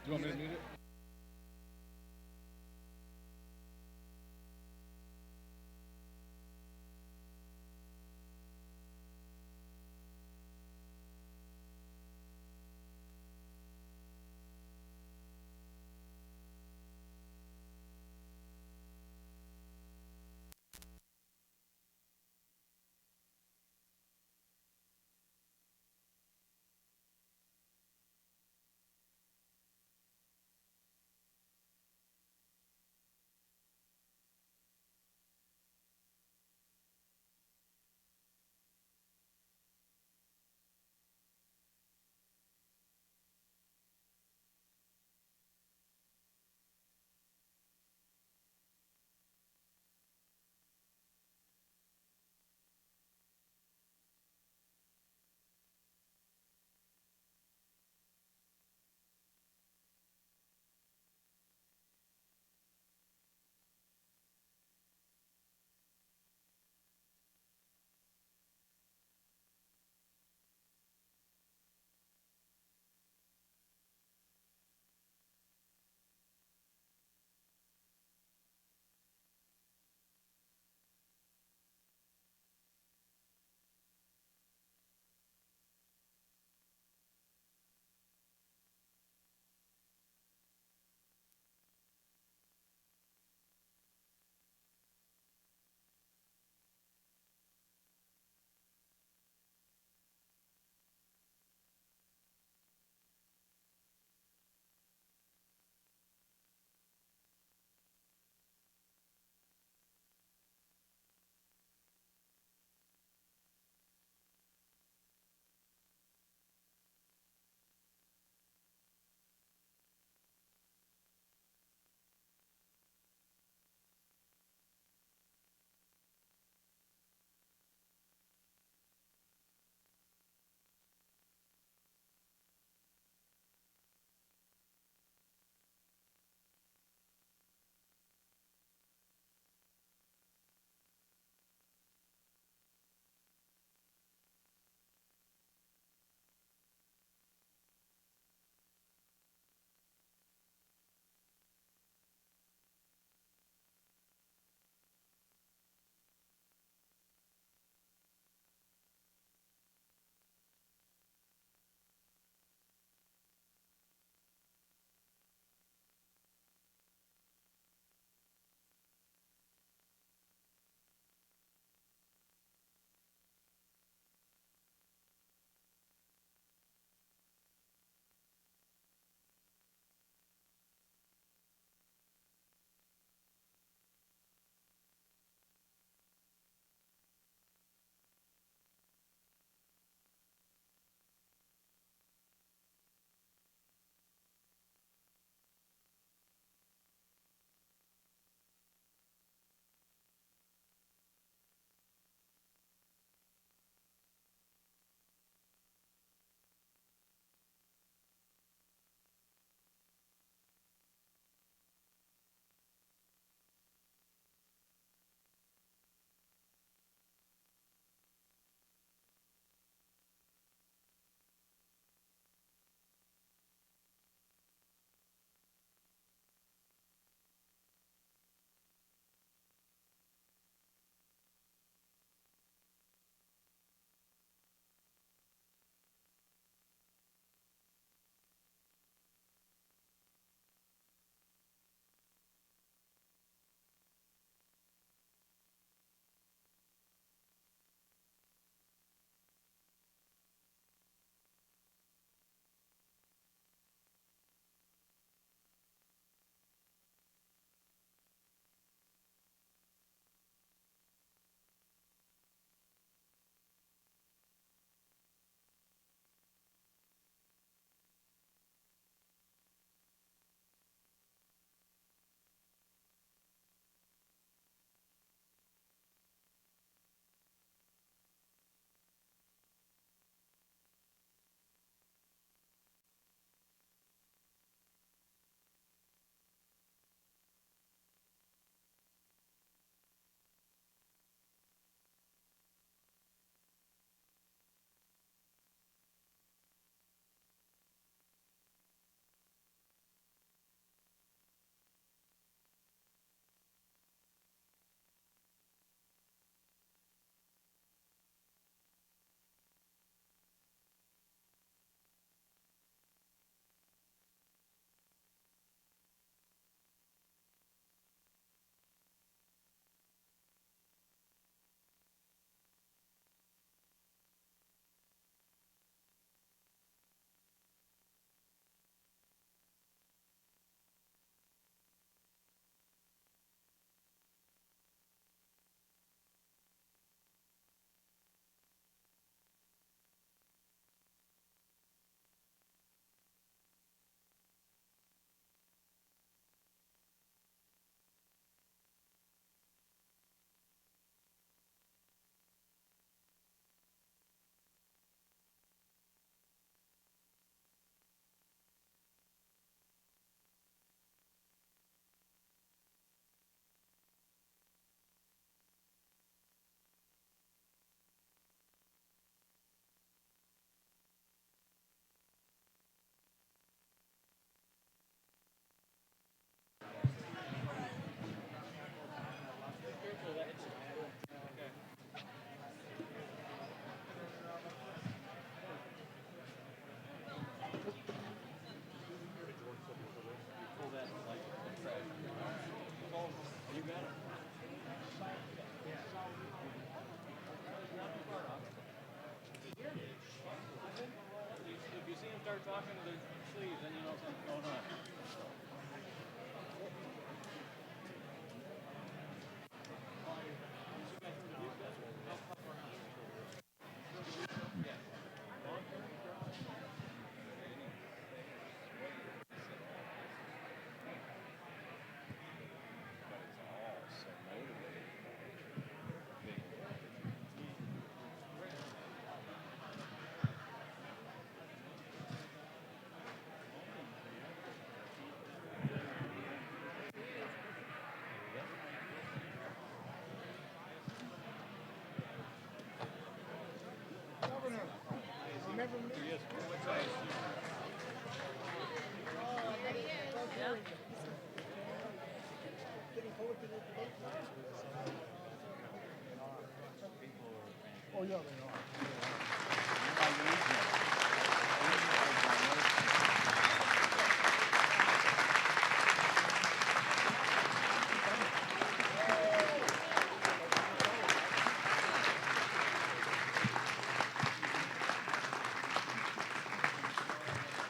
You want me to mute it?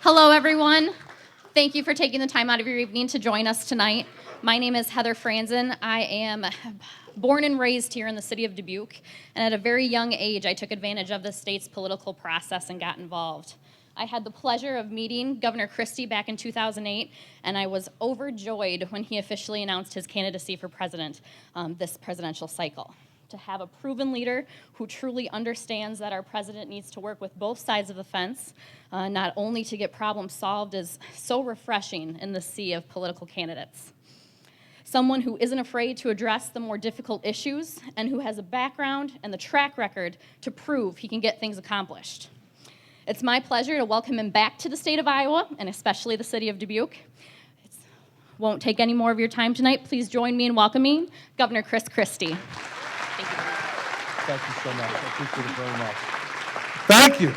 Hello, everyone. Thank you for taking the time out of your evening to join us tonight. My name is Heather Franzen. I am born and raised here in the city of Dubuque, and at a very young age, I took advantage of the state's political process and got involved. I had the pleasure of meeting Governor Christie back in 2008, and I was overjoyed when he officially announced his candidacy for president this presidential cycle. To have a proven leader who truly understands that our president needs to work with both sides of the fence, not only to get problems solved, is so refreshing in the sea of political candidates. Someone who isn't afraid to address the more difficult issues and who has a background and the track record to prove he can get things accomplished. It's my pleasure to welcome him back to the state of Iowa, and especially the city of Dubuque. Won't take any more of your time tonight. Please join me in welcoming Governor Christie. Thank you. Thank you so much. I appreciate it very much. Thank you.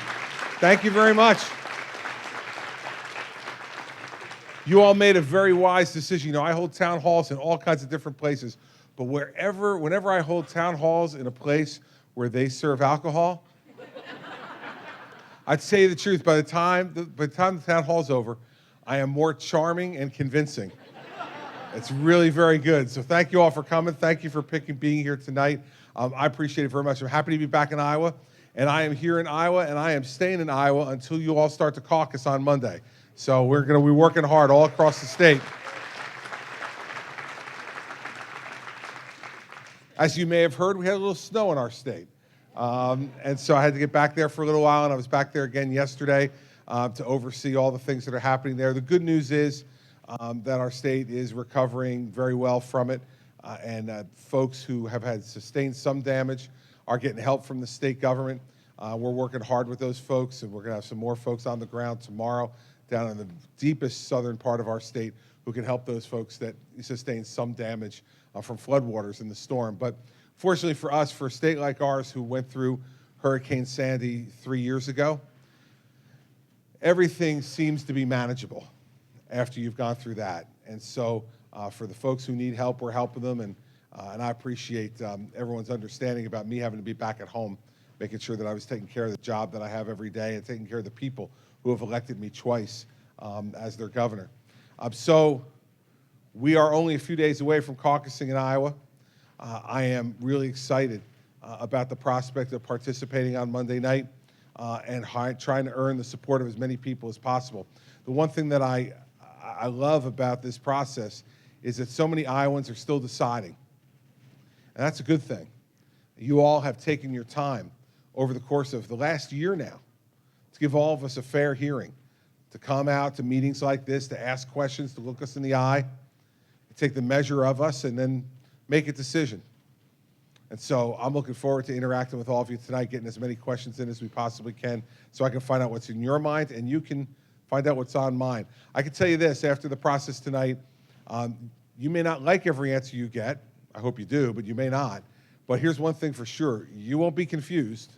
Thank you very much. You all made a very wise decision. You know, I hold town halls in all kinds of different places, but whenever I hold town halls in a place where they serve alcohol, I'd say the truth, by the time the town hall's over, I am more charming and convincing. It's really very good. So thank you all for coming. Thank you for being here tonight. I appreciate it very much. I'm happy to be back in Iowa, and I am here in Iowa, and I am staying in Iowa until you all start to caucus on Monday. So we're going to be working hard all across the state. As you may have heard, we had a little snow in our state. And so I had to get back there for a little while, and I was back there again yesterday to oversee all the things that are happening there. The good news is that our state is recovering very well from it, and folks who have had sustained some damage are getting help from the state government. We're working hard with those folks, and we're going to have some more folks on the ground tomorrow down in the deepest southern part of our state who can help those folks that sustained some damage from floodwaters in the storm. But fortunately for us, for a state like ours who went through Hurricane Sandy 3 years ago, everything seems to be manageable after you've gone through that. And so for the folks who need help, we're helping them, and I appreciate everyone's understanding about me having to be back at home, making sure that I was taking care of the job that I have every day and taking care of the people who have elected me twice as their governor. So we are only a few days away from caucusing in Iowa. I am really excited about the prospect of participating on Monday night and trying to earn the support of as many people as possible. The one thing that I love about this process is that so many Iowans are still deciding, and that's a good thing. You all have taken your time over the course of the last year now to give all of us a fair hearing, to come out to meetings like this, to ask questions, to look us in the eye, to take the measure of us, and then make a decision. And so I'm looking forward to interacting with all of you tonight, getting as many questions in as we possibly can so I can find out what's in your mind and you can find out what's on mine. I can tell you this, after the process tonight, you may not like every answer you get. I hope you do, but you may not. But here's one thing for sure. You won't be confused.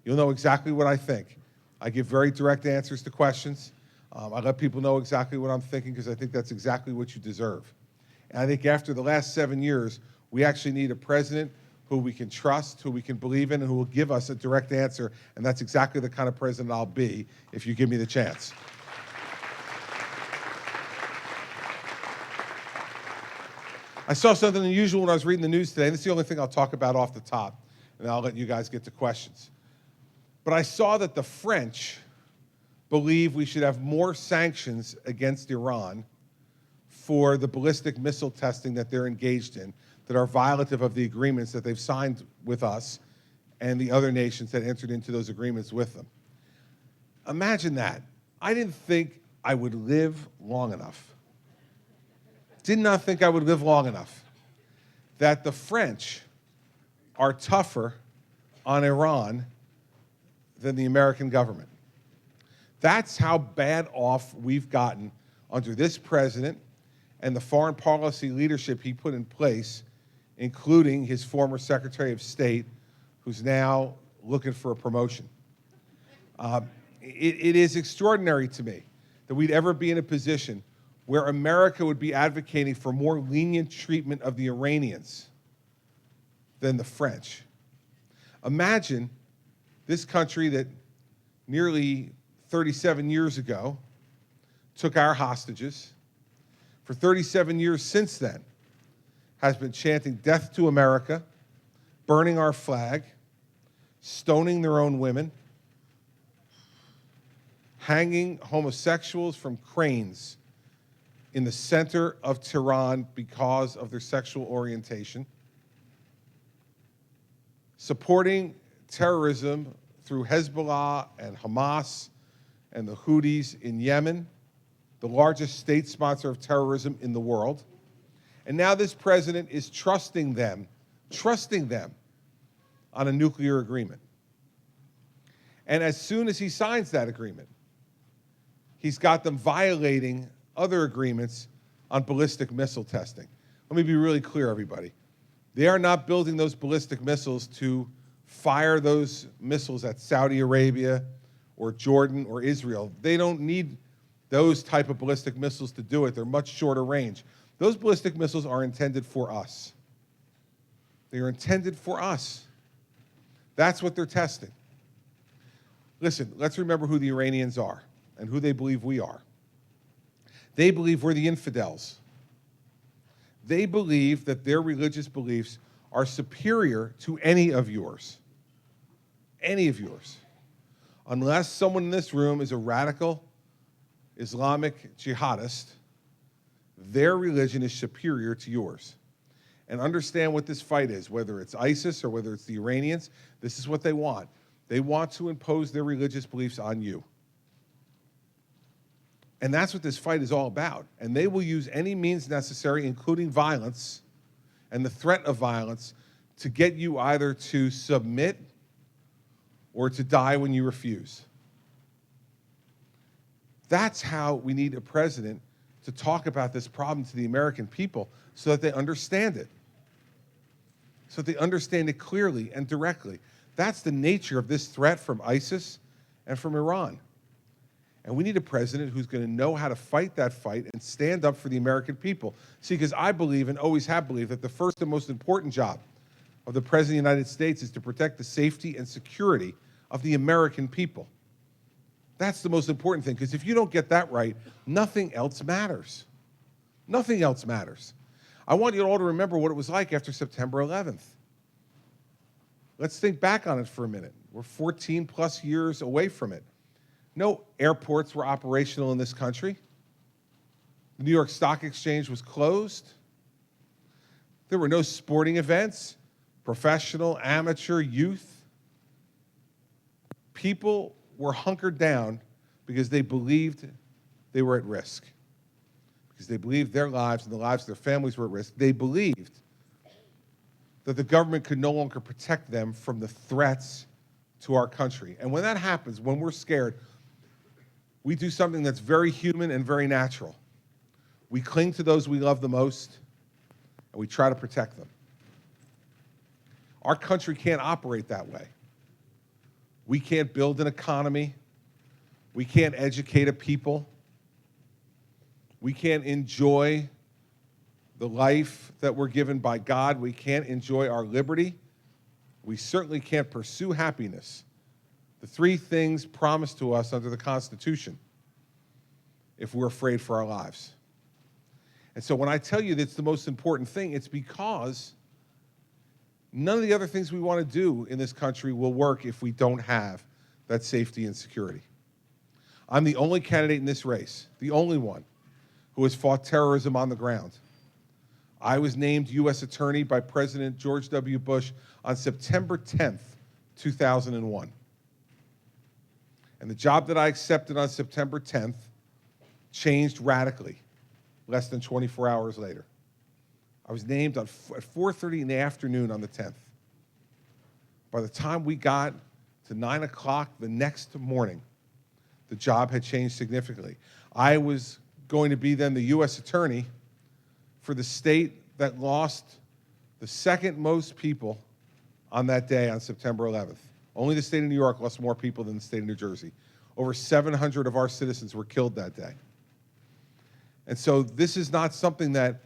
You'll know exactly what I think. I give very direct answers to questions. I let people know exactly what I'm thinking because I think that's exactly what you deserve. And I think after the last 7 years, we actually need a president who we can trust, who we can believe in, and who will give us a direct answer. And that's exactly the kind of president I'll be if you give me the chance. I saw something unusual when I was reading the news today, and this is the only thing I'll talk about off the top, and I'll let you guys get to questions. But I saw that the French believe we should have more sanctions against Iran for the ballistic missile testing that they're engaged in, that are violative of the agreements that they've signed with us and the other nations that entered into those agreements with them. Imagine that. I didn't think I would live long enough. Did not think I would live long enough that the French are tougher on Iran than the American government. That's how bad off we've gotten under this president and the foreign policy leadership he put in place, including his former Secretary of State, who's now looking for a promotion. It is extraordinary to me that we'd ever be in a position where America would be advocating for more lenient treatment of the Iranians than the French. Imagine this country that nearly 37 years ago took our hostages, for 37 years since then, has been chanting death to America, burning our flag, stoning their own women, hanging homosexuals from cranes in the center of Tehran because of their sexual orientation, supporting terrorism through Hezbollah and Hamas and the Houthis in Yemen, the largest state sponsor of terrorism in the world. And now this president is trusting them on a nuclear agreement. And as soon as he signs that agreement, he's got them violating other agreements on ballistic missile testing. Let me be really clear, everybody. They are not building those ballistic missiles to fire those missiles at Saudi Arabia or Jordan or Israel. They don't need those type of ballistic missiles to do it. They're much shorter range. Those ballistic missiles are intended for us. They are intended for us. That's what they're testing. Listen, let's remember who the Iranians are and who they believe we are. They believe we're the infidels. They believe that their religious beliefs are superior to any of yours. Any of yours. Unless someone in this room is a radical Islamic jihadist, their religion is superior to yours. And understand what this fight is, whether it's ISIS or whether it's the Iranians, this is what they want. They want to impose their religious beliefs on you. And that's what this fight is all about. And they will use any means necessary, including violence and the threat of violence, to get you either to submit or to die when you refuse. That's how we need a president to talk about this problem to the American people so that they understand it. So that they understand it clearly and directly. That's the nature of this threat from ISIS and from Iran. And we need a president who's going to know how to fight that fight and stand up for the American people. See, because I believe and always have believed that the first and most important job of the President of the United States is to protect the safety and security of the American people. That's the most important thing, because if you don't get that right, nothing else matters. Nothing else matters. I want you all to remember what it was like after September 11th. Let's think back on it for a minute. We're 14 plus years away from it. No airports were operational in this country. The New York Stock Exchange was closed. There were no sporting events, professional, amateur, youth. People were hunkered down because they believed they were at risk, because they believed their lives and the lives of their families were at risk. They believed that the government could no longer protect them from the threats to our country. And when that happens, when we're scared, we do something that's very human and very natural. We cling to those we love the most, and we try to protect them. Our country can't operate that way. We can't build an economy. We can't educate a people. We can't enjoy the life that we're given by God. We can't enjoy our liberty we certainly can't pursue happiness, the three things promised to us under the Constitution, if we're afraid for our lives. And so when I tell you that's the most important thing, it's because none of the other things we want to do in this country will work if we don't have that safety and security. I'm the only candidate in this race, the only one, who has fought terrorism on the ground. I was named U.S. Attorney by President George W. Bush on September 10th, 2001. And the job that I accepted on September 10th changed radically less than 24 hours later. I was named at 4:30 in the afternoon on the 10th. By the time we got to 9 o'clock the next morning, the job had changed significantly. I was going to be then the U.S. Attorney for the state that lost the second most people on that day on September 11th. Only the state of New York lost more people than the state of New Jersey. Over 700 of our citizens were killed that day. And so this is not something that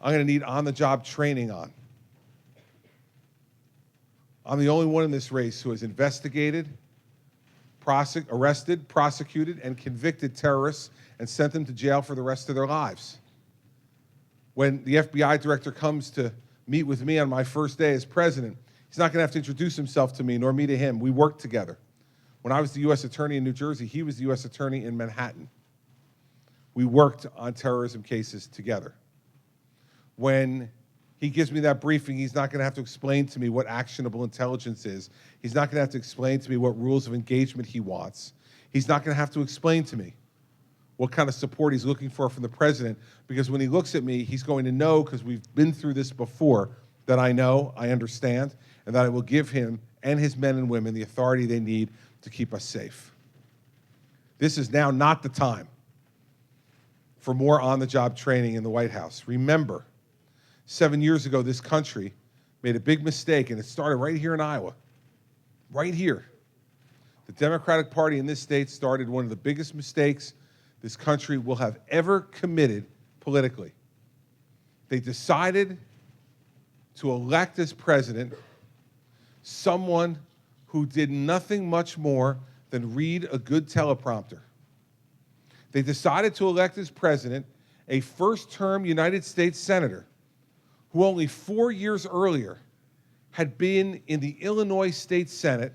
I'm going to need on-the-job training on. I'm the only one in this race who has investigated, arrested, prosecuted, and convicted terrorists and sent them to jail for the rest of their lives. When the FBI director comes to meet with me on my first day as president, he's not going to have to introduce himself to me, nor me to him. We worked together. When I was the U.S. Attorney in New Jersey, he was the U.S. Attorney in Manhattan. We worked on terrorism cases together. When he gives me that briefing, he's not going to have to explain to me what actionable intelligence is. He's not going to have to explain to me what rules of engagement he wants. He's not going to have to explain to me what kind of support he's looking for from the president, because when he looks at me, he's going to know, because we've been through this before, that I know, I understand, and that I will give him and his men and women the authority they need to keep us safe. This is now not the time for more on-the-job training in the White House. Remember, 7 years ago, this country made a big mistake, and it started right here in Iowa, right here. The Democratic Party in this state started one of the biggest mistakes this country will have ever committed politically. They decided to elect as president someone who did nothing much more than read a good teleprompter. They decided to elect as president a first-term United States senator who only 4 years earlier had been in the Illinois State Senate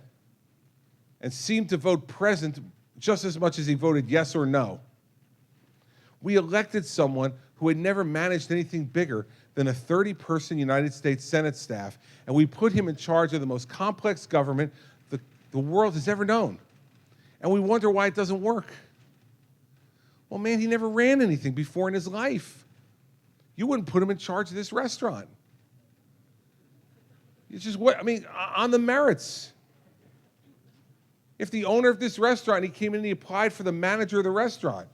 and seemed to vote present just as much as he voted yes or no. We elected someone who had never managed anything bigger than a 30-person United States Senate staff, and we put him in charge of the most complex government the world has ever known. And we wonder why it doesn't work. Well, man, he never ran anything before in his life. You wouldn't put him in charge of this restaurant. It's just what, I mean, on the merits. If the owner of this restaurant, he came in and he applied for the manager of the restaurant,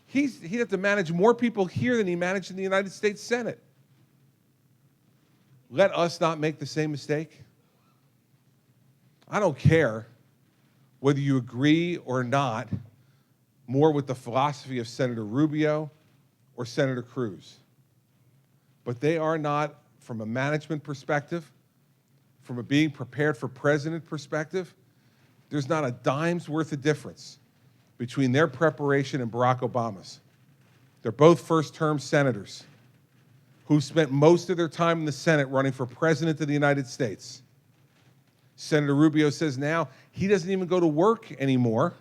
he'd have to manage more people here than he managed in the United States Senate. Let us not make the same mistake. I don't care whether you agree or not more with the philosophy of Senator Rubio or Senator Cruz. But they are not, from a management perspective, from a being prepared for president perspective, there's not a dime's worth of difference between their preparation and Barack Obama's. They're both first-term senators who spent most of their time in the Senate running for president of the United States. Senator Rubio says now he doesn't even go to work anymore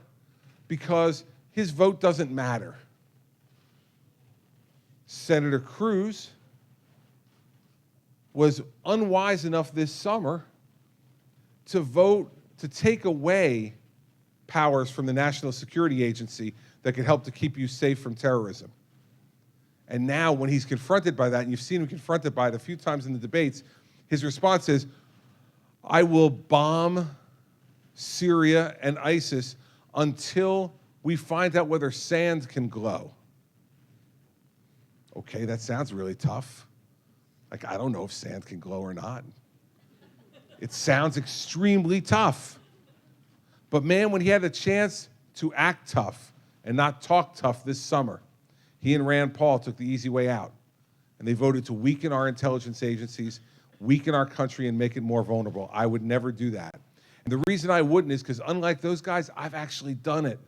because his vote doesn't matter. Senator Cruz was unwise enough this summer to vote to take away powers from the National Security Agency that could help to keep you safe from terrorism. And now when he's confronted by that, and you've seen him confronted by it a few times in the debates, his response is, I will bomb Syria and ISIS until we find out whether sand can glow. Okay, that sounds really tough. Like, I don't know if sand can glow or not. It sounds extremely tough. But man, when he had a chance to act tough and not talk tough this summer, he and Rand Paul took the easy way out. And they voted to weaken our intelligence agencies, weaken our country and make it more vulnerable. I would never do that. And the reason I wouldn't is because unlike those guys, I've actually done it.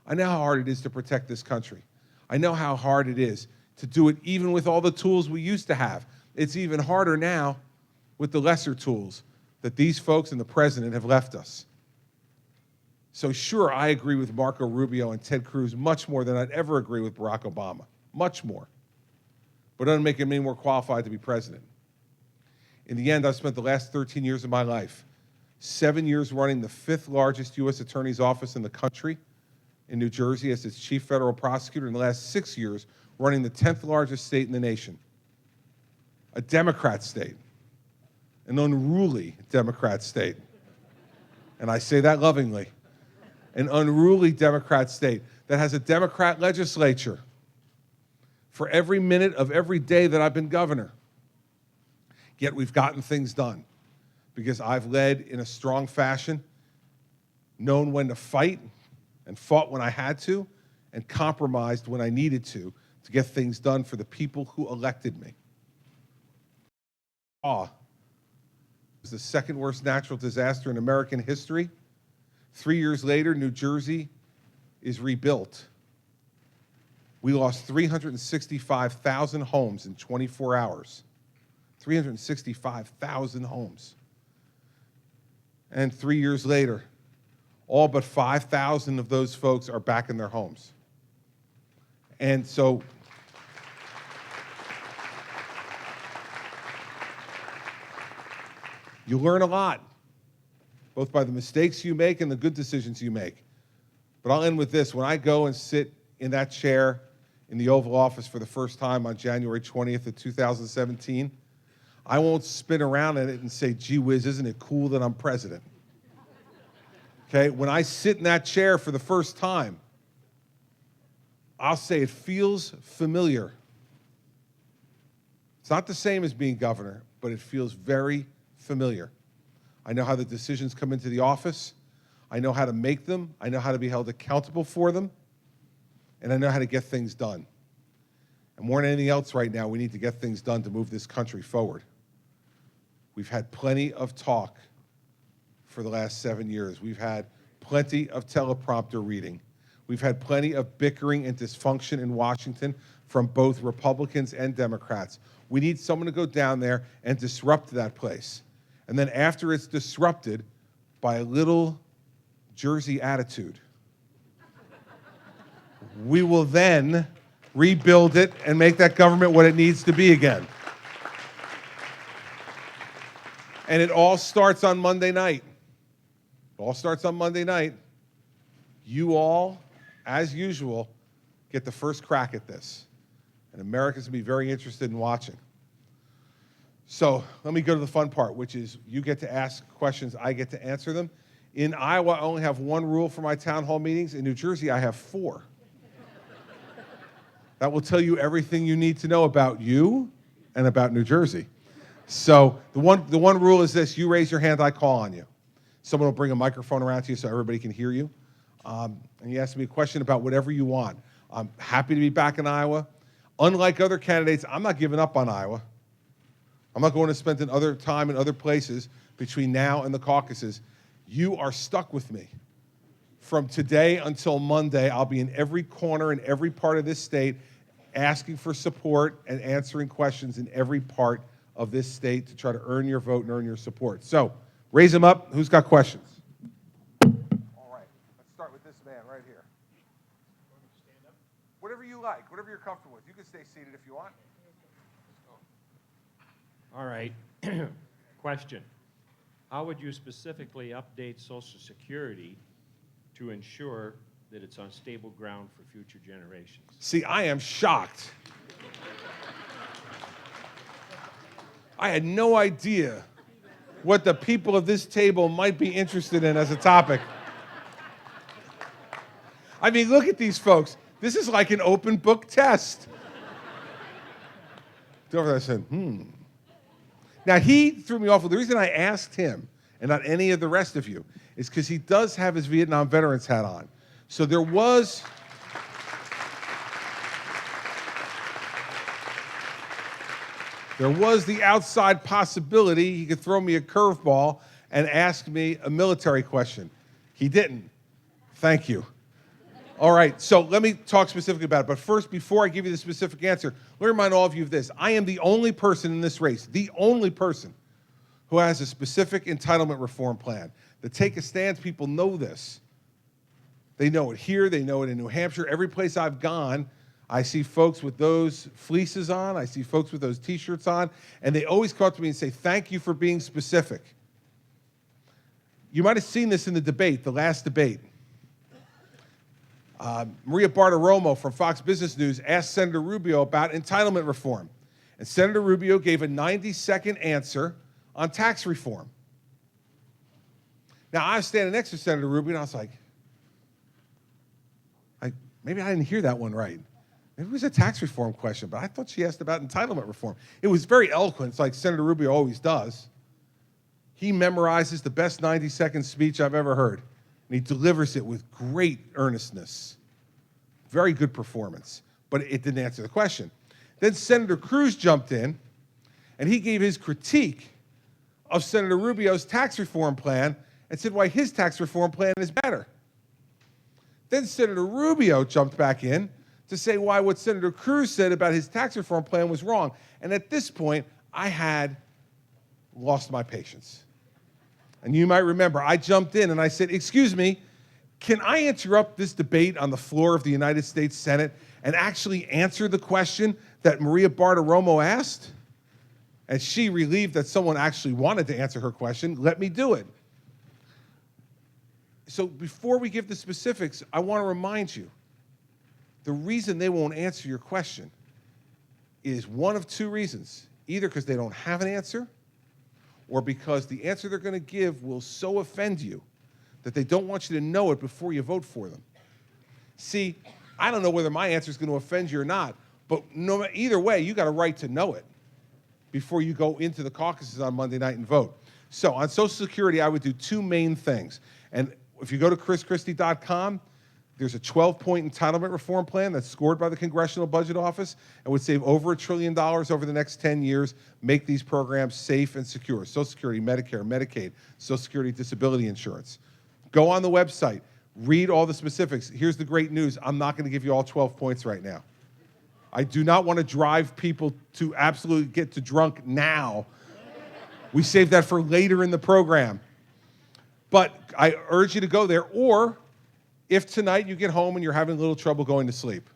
I know how hard it is to protect this country. I know how hard it is to do it even with all the tools we used to have. It's even harder now with the lesser tools that these folks and the president have left us. So sure, I agree with Marco Rubio and Ted Cruz much more than I'd ever agree with Barack Obama, much more. But it doesn't make him any more qualified to be president. In the end, I've spent the last 13 years of my life, 7 years running the 5th largest U.S. Attorney's office in the country in New Jersey as its chief federal prosecutor, in the last 6 years running the 10th largest state in the nation, a Democrat state, an unruly Democrat state. And I say that lovingly. An unruly Democrat state that has a Democrat legislature for every minute of every day that I've been governor. Yet we've gotten things done because I've led in a strong fashion, known when to fight and fought when I had to, and compromised when I needed to get things done for the people who elected me. It was the second worst natural disaster in American history. 3 years later, New Jersey is rebuilt. We lost 365,000 homes in 24 hours. 365,000 homes. And 3 years later, all but 5,000 of those folks are back in their homes. And so, you learn a lot, both by the mistakes you make and the good decisions you make. But I'll end with this. When I go and sit in that chair in the Oval Office for the first time on January 20th of 2017, I won't spin around in it and say, gee whiz, isn't it cool that I'm president? Okay, when I sit in that chair for the first time, I'll say it feels familiar. It's not the same as being governor, but it feels very familiar. I know how the decisions come into the office. I know how to make them. I know how to be held accountable for them. And I know how to get things done. And more than anything else right now, we need to get things done to move this country forward. We've had plenty of talk for the last 7 years. We've had plenty of teleprompter reading. We've had plenty of bickering and dysfunction in Washington from both Republicans and Democrats. We need someone to go down there and disrupt that place. And then after it's disrupted by a little Jersey attitude, we will then rebuild it and make that government what it needs to be again. And it all starts on Monday night. It all starts on Monday night. You all, as usual, get the first crack at this. And America's going to be very interested in watching. So let me go to the fun part, which is you get to ask questions, I get to answer them. In Iowa, I only have one rule for my town hall meetings. In New Jersey, I have 4. That will tell you everything you need to know about you and about New Jersey. So the one rule is this: you raise your hand, I call on you. Someone will bring a microphone around to you so everybody can hear you. And you ask me a question about whatever you want. I'm happy to be back in Iowa. Unlike other candidates, I'm not giving up on Iowa. I'm not going to spend another time in other places between now and the caucuses. You are stuck with me. From today until Monday, I'll be in every corner in every part of this state asking for support and answering questions in every part of this state to try to earn your vote and earn your support. So, raise them up. Who's got questions? All right. Let's start with this man right here. Stand up? Whatever you like, whatever you're comfortable with. You can stay seated if you want. All right. Question. How would you specifically update Social Security to ensure that it's on stable ground for future generations? See, I am shocked. I had no idea what the people of this table might be interested in as a topic. I mean, look at these folks. This is like an open book test. Over there, I said, Now, he threw me off. The reason I asked him, and not any of the rest of you, is because he does have his Vietnam veterans hat on. So there was... There was the outside possibility he could throw me a curveball and ask me a military question. He didn't. Thank you. All right, so let me talk specifically about it. But first, before I give you the specific answer, let me remind all of you of this. I am the only person in this race, the only person who has a specific entitlement reform plan. The Take a Stand people know this. They know it here, they know it in New Hampshire. Every place I've gone, I see folks with those fleeces on, I see folks with those t-shirts on, and they always come up to me and say, thank you for being specific. You might have seen this in the debate, the last debate. Maria Bartiromo from Fox Business News asked Senator Rubio about entitlement reform. And Senator Rubio gave a 90-second answer on tax reform. Now, I was standing next to Senator Rubio, and I was like, maybe I didn't hear that one right. Maybe it was a tax reform question, but I thought she asked about entitlement reform. It was very eloquent. It's like Senator Rubio always does. He memorizes the best 90-second speech I've ever heard, and he delivers it with great earnestness. Very good performance, but it didn't answer the question. Then Senator Cruz jumped in, and he gave his critique of Senator Rubio's tax reform plan and said why his tax reform plan is better. Then Senator Rubio jumped back in to say why what Senator Cruz said about his tax reform plan was wrong. And at this point, I had lost my patience. And you might remember, I jumped in and I said, excuse me, can I interrupt this debate on the floor of the United States Senate and actually answer the question that Maria Bartiromo asked? And she, relieved that someone actually wanted to answer her question, let me do it. So before we give the specifics, I want to remind you, the reason they won't answer your question is one of two reasons. Either because they don't have an answer, or because the answer they're going to give will so offend you that they don't want you to know it before you vote for them. See, I don't know whether my answer is going to offend you or not, but either way, you got a right to know it before you go into the caucuses on Monday night and vote. So on Social Security, I would do two main things. And if you go to chrischristie.com, there's a 12-point entitlement reform plan that's scored by the Congressional Budget Office and would save over $1 trillion over the next 10 years, make these programs safe and secure. Social Security, Medicare, Medicaid, Social Security Disability Insurance. Go on the website, read all the specifics. Here's the great news. I'm not going to give you all 12 points right now. I do not want to drive people to absolutely get to drunk now. We save that for later in the program. But I urge you to go there, or if tonight you get home and you're having a little trouble going to sleep,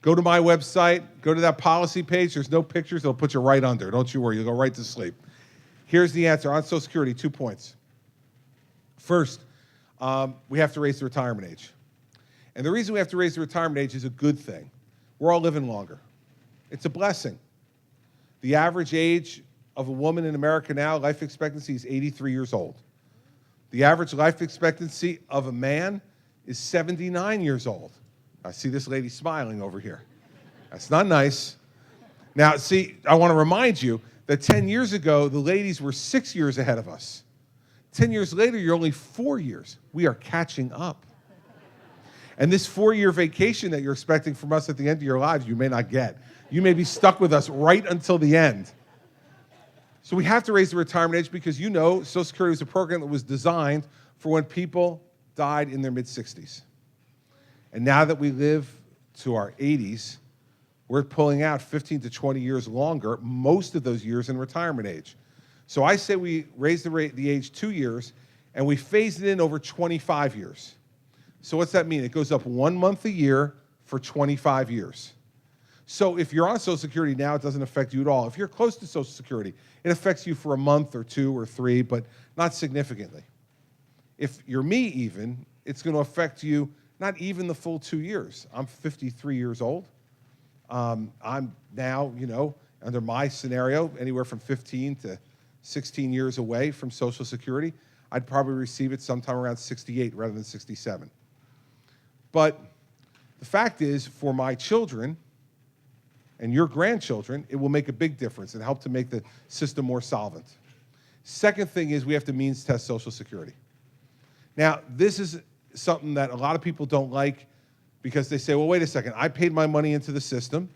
go to my website, go to that policy page. There's no pictures. They'll put you right under. Don't you worry. You'll go right to sleep. Here's the answer. On Social Security, 2 points. First, we have to raise the retirement age. And the reason we have to raise the retirement age is a good thing. We're all living longer. It's a blessing. The average age of a woman in America now, life expectancy is 83 years old. The average life expectancy of a man is 79 years old. I see this lady smiling over here. That's not nice. Now, see, I want to remind you that 10 years ago, the ladies were 6 years ahead of us. 10 years later, you're only 4 years. We are catching up. And this 4-year vacation that you're expecting from us at the end of your lives, you may not get. You may be stuck with us right until the end. So we have to raise the retirement age because you know Social Security was a program that was designed for when people died in their mid-60s. And now that we live to our 80s, we're pulling out 15 to 20 years longer, most of those years in retirement age. So I say we raise the age 2 years, and we phase it in over 25 years. So what's that mean? It goes up 1 month a year for 25 years. So if you're on Social Security now, it doesn't affect you at all. If you're close to Social Security, it affects you for a month or 2 or 3, but not significantly. If you're me even, it's going to affect you not even the full 2 years. I'm 53 years old. I'm now, under my scenario, anywhere from 15 to 16 years away from Social Security. I'd probably receive it sometime around 68 rather than 67. But the fact is, for my children and your grandchildren, it will make a big difference and help to make the system more solvent. Second thing is we have to means test Social Security. Now, this is something that a lot of people don't like because they say, well, wait a second, I paid my money into the system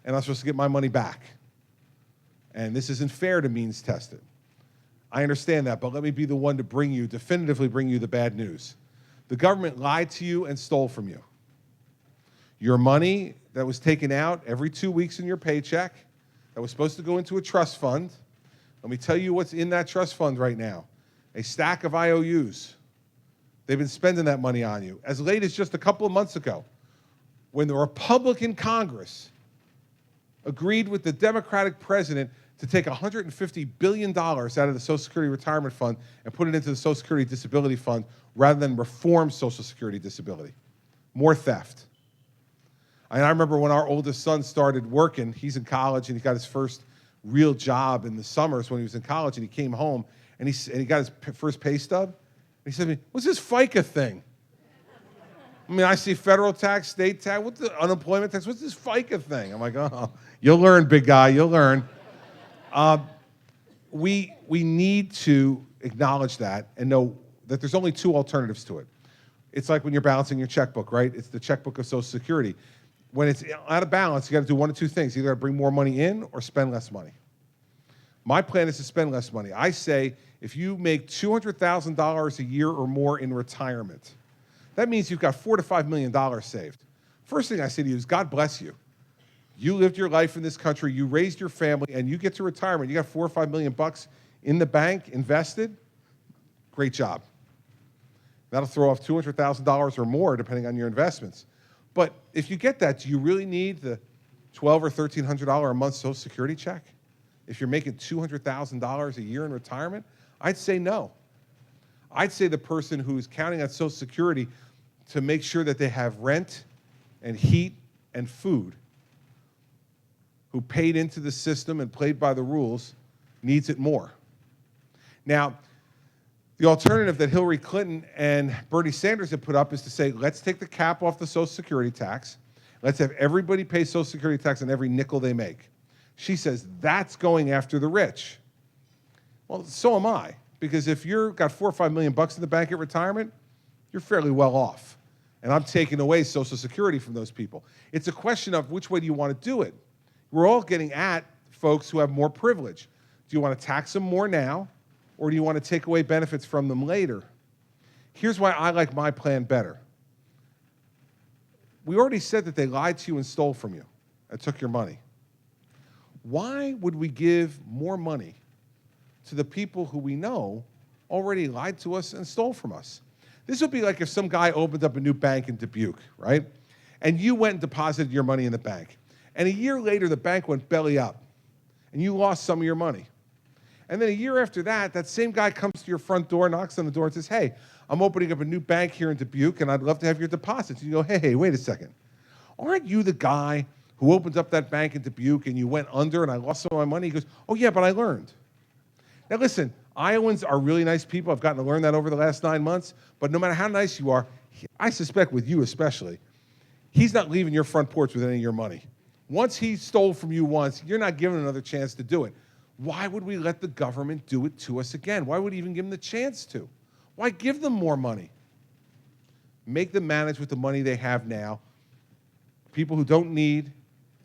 and I'm supposed to get my money back. And this isn't fair to means test it. I understand that, but let me be the one to definitively bring you the bad news. The government lied to you and stole from you. Your money that was taken out every 2 weeks in your paycheck, that was supposed to go into a trust fund. Let me tell you what's in that trust fund right now. A stack of IOUs. They've been spending that money on you. As late as just a couple of months ago, when the Republican Congress agreed with the Democratic president to take $150 billion out of the Social Security Retirement Fund and put it into the Social Security Disability Fund rather than reform Social Security Disability. More theft. And I remember when our oldest son started working, he's in college and he got his first real job in the summers when he was in college, and he came home and he got his first pay stub. And he said to me, "What's this FICA thing? I mean, I see federal tax, state tax, what's the unemployment tax? What's this FICA thing?" I'm like, "Oh, you'll learn, big guy, you'll learn." We need to acknowledge that and know that there's only two alternatives to it. It's like when you're balancing your checkbook, right? It's the checkbook of Social Security. When it's out of balance, you got to do one of two things. You got to bring more money in or spend less money. My plan is to spend less money. I say if you make $200,000 a year or more in retirement, that means you've got $4 to $5 million saved. First thing I say to you is, God bless you. You lived your life in this country, you raised your family, and you get to retirement. You got $4 or $5 million in the bank invested. Great job. That'll throw off $200,000 or more, depending on your investments. But if you get that, do you really need the $1,200 or $1,300 a month Social Security check? If you're making $200,000 a year in retirement, I'd say no. I'd say the person who's counting on Social Security to make sure that they have rent and heat and food, who paid into the system and played by the rules, needs it more. Now, the alternative that Hillary Clinton and Bernie Sanders have put up is to say, let's take the cap off the Social Security tax. Let's have everybody pay Social Security tax on every nickel they make. She says that's going after the rich. Well, so am I, because if you've got $4 or $5 million in the bank at retirement, you're fairly well off. And I'm taking away Social Security from those people. It's a question of which way do you want to do it. We're all getting at folks who have more privilege. Do you want to tax them more now, or do you want to take away benefits from them later? Here's why I like my plan better. We already said that they lied to you and stole from you and took your money. Why would we give more money to the people who we know already lied to us and stole from us? This would be like if some guy opened up a new bank in Dubuque, right? And you went and deposited your money in the bank. And a year later, the bank went belly up, and you lost some of your money. And then a year after that, that same guy comes to your front door, knocks on the door, and says, "Hey, I'm opening up a new bank here in Dubuque, and I'd love to have your deposits." And you go, hey, wait a second. Aren't you the guy who opened up that bank in Dubuque, and you went under, and I lost some of my money? He goes, "Oh, yeah, but I learned." Now, listen, Iowans are really nice people. I've gotten to learn that over the last 9 months. But no matter how nice you are, I suspect with you especially, he's not leaving your front porch with any of your money. Once he stole from you once, you're not given another chance to do it. Why would we let the government do it to us again? Why would we even give them the chance to? Why give them more money? Make them manage with the money they have now. People who don't need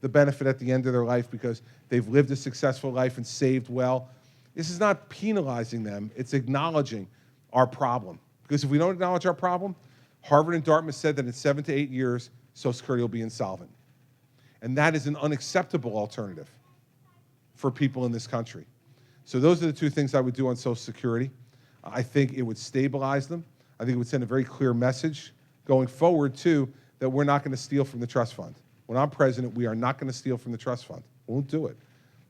the benefit at the end of their life because they've lived a successful life and saved well. This is not penalizing them. It's acknowledging our problem. Because if we don't acknowledge our problem, Harvard and Dartmouth said that in 7 to 8 years, Social Security will be insolvent. And that is an unacceptable alternative for people in this country. So those are the two things I would do on Social Security. I think it would stabilize them. I think it would send a very clear message going forward, too, that we're not going to steal from the trust fund. When I'm president, we are not going to steal from the trust fund. We won't do it.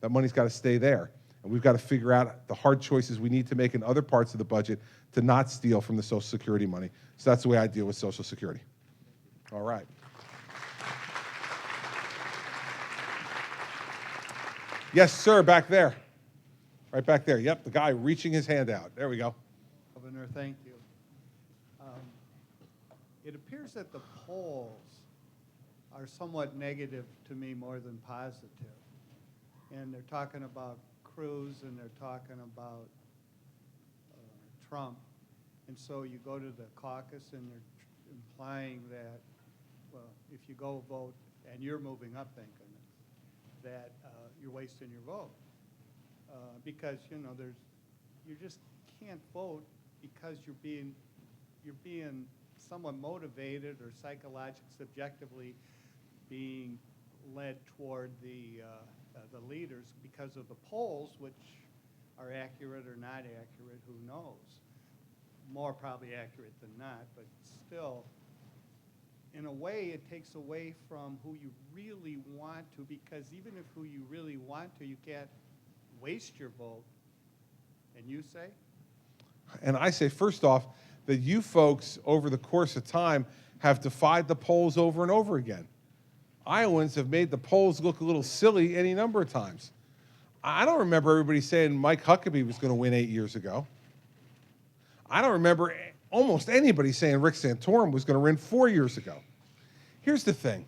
That money's got to stay there. And we've got to figure out the hard choices we need to make in other parts of the budget to not steal from the Social Security money. So that's the way I deal with Social Security. All right. Yes, sir, back there. Right back there. Yep, the guy reaching his hand out. There we go. Governor, thank you. It appears that the polls are somewhat negative to me more than positive. And they're talking about Cruz and they're talking about Trump. And so you go to the caucus and they're implying that, well, if you go vote, and you're moving up, thank goodness, that you're wasting your vote. because, you know, you just can't vote because you're being somewhat motivated or psychologically, subjectively being led toward the leaders because of the polls, which are accurate or not accurate, who knows? More probably accurate than not, but still, in a way, it takes away from who you really want to, because even if who you really want to, you can't waste your vote. And you say? And I say, first off, that you folks, over the course of time, have defied the polls over and over again. Iowans have made the polls look a little silly any number of times. I don't remember everybody saying Mike Huckabee was going to win 8 years ago. I don't remember almost anybody saying Rick Santorum was going to win 4 years ago. Here's the thing.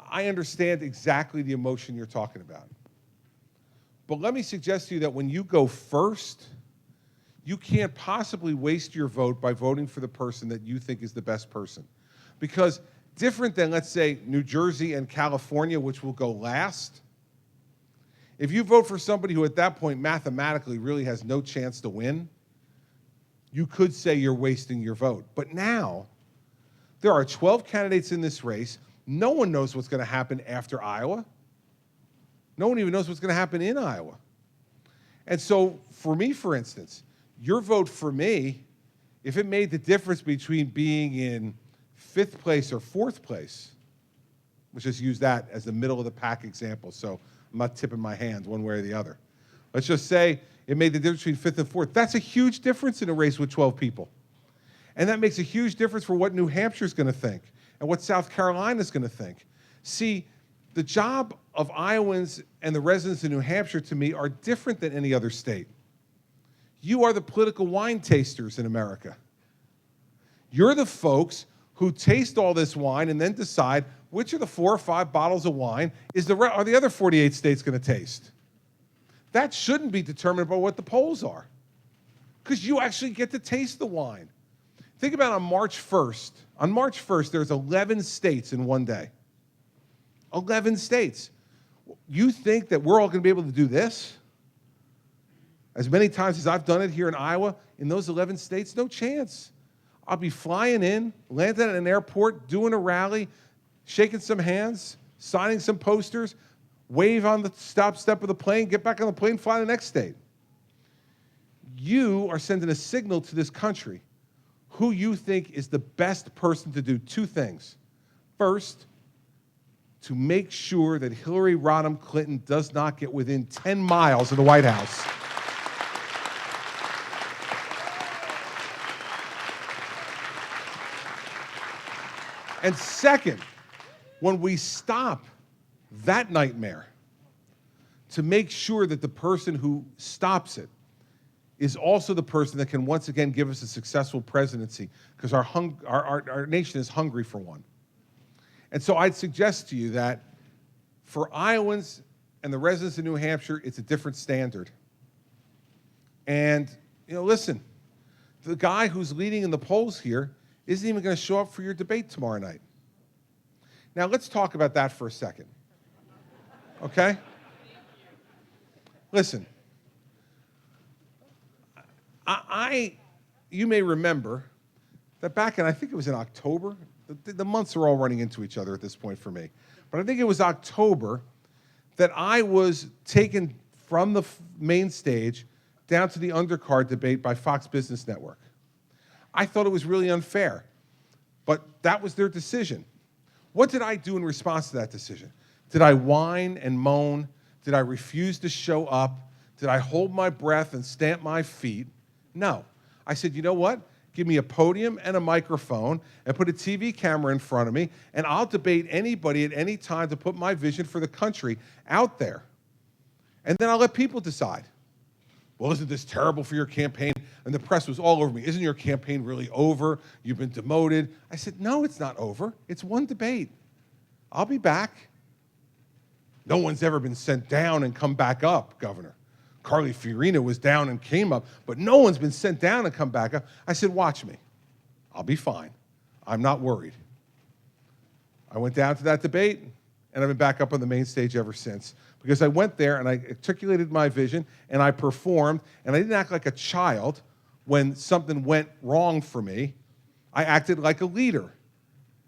I understand exactly the emotion you're talking about. But let me suggest to you that when you go first, you can't possibly waste your vote by voting for the person that you think is the best person. Because different than, let's say, New Jersey and California, which will go last, if you vote for somebody who at that point mathematically really has no chance to win, you could say you're wasting your vote. But now, there are 12 candidates in this race. No one knows what's going to happen after Iowa. No one even knows what's going to happen in Iowa. And so, for me, for instance, your vote for me, if it made the difference between being in 5th place or 4th place, let's just use that as the middle of the pack example, so I'm not tipping my hand one way or the other. Let's just say it made the difference between 5th and 4th. That's a huge difference in a race with 12 people. And that makes a huge difference for what New Hampshire's going to think and what South Carolina's going to think. See, the job of Iowans and the residents of New Hampshire, to me, are different than any other state. You are the political wine tasters in America. You're the folks who taste all this wine and then decide which of the 4 or 5 bottles of wine are the other 48 states going to taste. That shouldn't be determined by what the polls are, because you actually get to taste the wine. Think about on March 1st. On March 1st, there's 11 states in one day. 11 states. You think that we're all going to be able to do this? As many times as I've done it here in Iowa, in those 11 states, no chance. I'll be flying in, landing at an airport, doing a rally, shaking some hands, signing some posters, wave on the stop step of the plane, get back on the plane, fly to the next state. You are sending a signal to this country who you think is the best person to do 2 things. First, to make sure that Hillary Rodham Clinton does not get within 10 miles of the White House. And second, when we stop that nightmare, to make sure that the person who stops it is also the person that can once again give us a successful presidency, because our nation is hungry for one. And so I'd suggest to you that for Iowans and the residents of New Hampshire, it's a different standard. And, you know, listen, the guy who's leading in the polls here isn't even going to show up for your debate tomorrow night. Now, let's talk about that for a second, okay? Listen, you may remember that back in, I think it was in October, the months are all running into each other at this point for me, but I think it was October that I was taken from the main stage down to the undercard debate by Fox Business Network. I thought it was really unfair, but that was their decision. What did I do in response to that decision? Did I whine and moan? Did I refuse to show up? Did I hold my breath and stamp my feet? No. I said, you know what? Give me a podium and a microphone and put a TV camera in front of me, and I'll debate anybody at any time to put my vision for the country out there. And then I'll let people decide. Well, isn't this terrible for your campaign? And the press was all over me. Isn't your campaign really over? You've been demoted. I said, no, it's not over. It's one debate. I'll be back. No one's ever been sent down and come back up, Governor. Carly Fiorina was down and came up, but no one's been sent down and come back up. I said, watch me. I'll be fine. I'm not worried. I went down to that debate. and I've been back up on the main stage ever since. Because I went there and I articulated my vision and I performed, and I didn't act like a child when something went wrong for me. I acted like a leader.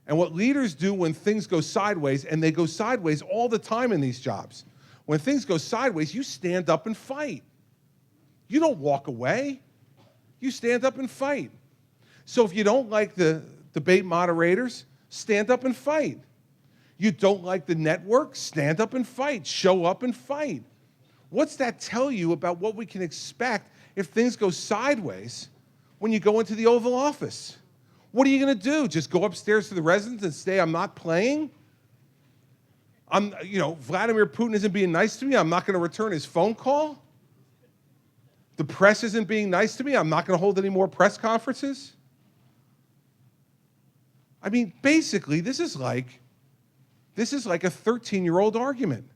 And what leaders do when things go sideways, and they go sideways all the time in these jobs, when things go sideways, you stand up and fight. You don't walk away. You stand up and fight. So if you don't like the debate moderators, stand up and fight. You don't like the network, stand up and fight. Show up and fight. What's that tell you about what we can expect if things go sideways when you go into the Oval Office? What are you going to do? Just go upstairs to the residence and say, I'm not playing? Vladimir Putin isn't being nice to me. I'm not going to return his phone call. The press isn't being nice to me. I'm not going to hold any more press conferences. I mean, basically, this is like a 13-year-old argument.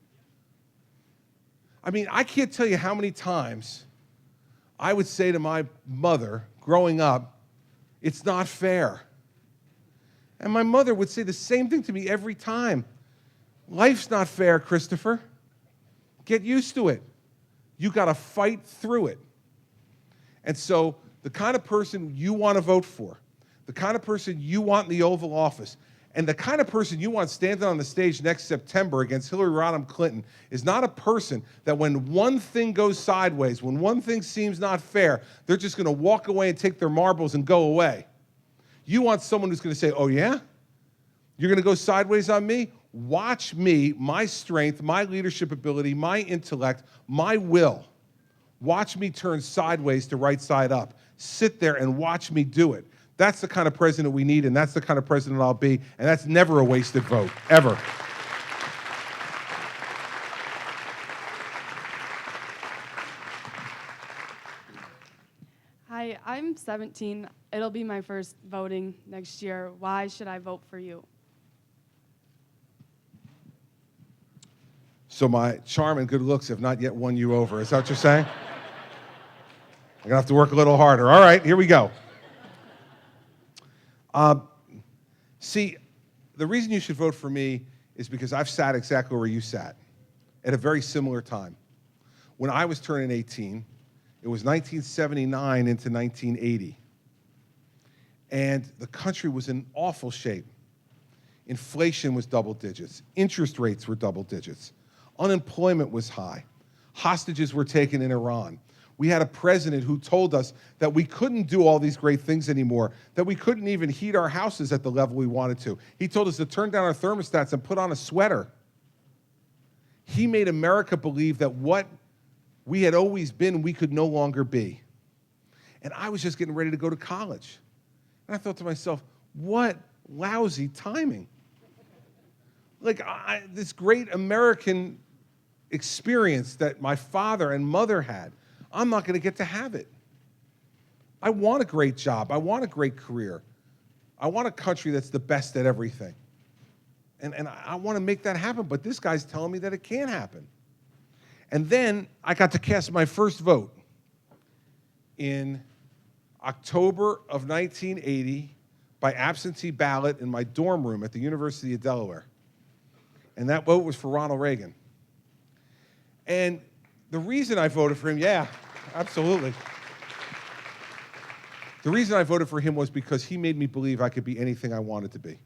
I mean, I can't tell you how many times I would say to my mother growing up, it's not fair. And my mother would say the same thing to me every time. Life's not fair, Christopher. Get used to it. You got to fight through it. And so the kind of person you want to vote for, the kind of person you want in the Oval Office, and the kind of person you want standing on the stage next September against Hillary Rodham Clinton is not a person that when one thing goes sideways, when one thing seems not fair, they're just going to walk away and take their marbles and go away. You want someone who's going to say, oh yeah? You're going to go sideways on me? Watch me, my strength, my leadership ability, my intellect, my will. Watch me turn sideways to right side up. Sit there and watch me do it. That's the kind of president we need, and that's the kind of president I'll be, and that's never a wasted vote, ever. Hi, I'm 17. It'll be my first voting next year. Why should I vote for you? So my charm and good looks have not yet won you over. Is that what you're saying? I'm going to have to work a little harder. All right, here we go. See, the reason you should vote for me is because I've sat exactly where you sat at a very similar time. When I was turning 18, it was 1979 into 1980. And the country was in awful shape. Inflation was double digits. Interest rates were double digits. Unemployment was high. Hostages were taken in Iran. We had a president who told us that we couldn't do all these great things anymore, that we couldn't even heat our houses at the level we wanted to. He told us to turn down our thermostats and put on a sweater. He made America believe that what we had always been, we could no longer be. And I was just getting ready to go to college. And I thought to myself, what lousy timing. Like this great American experience that my father and mother had, I'm not going to get to have it. I want a great job. I want a great career. I want a country that's the best at everything. And I want to make that happen, but this guy's telling me that it can't happen. And then I got to cast my first vote in October of 1980 by absentee ballot in my dorm room at the University of Delaware. And that vote was for Ronald Reagan. And the reason I voted for him, yeah, absolutely. The reason I voted for him was because he made me believe I could be anything I wanted to be.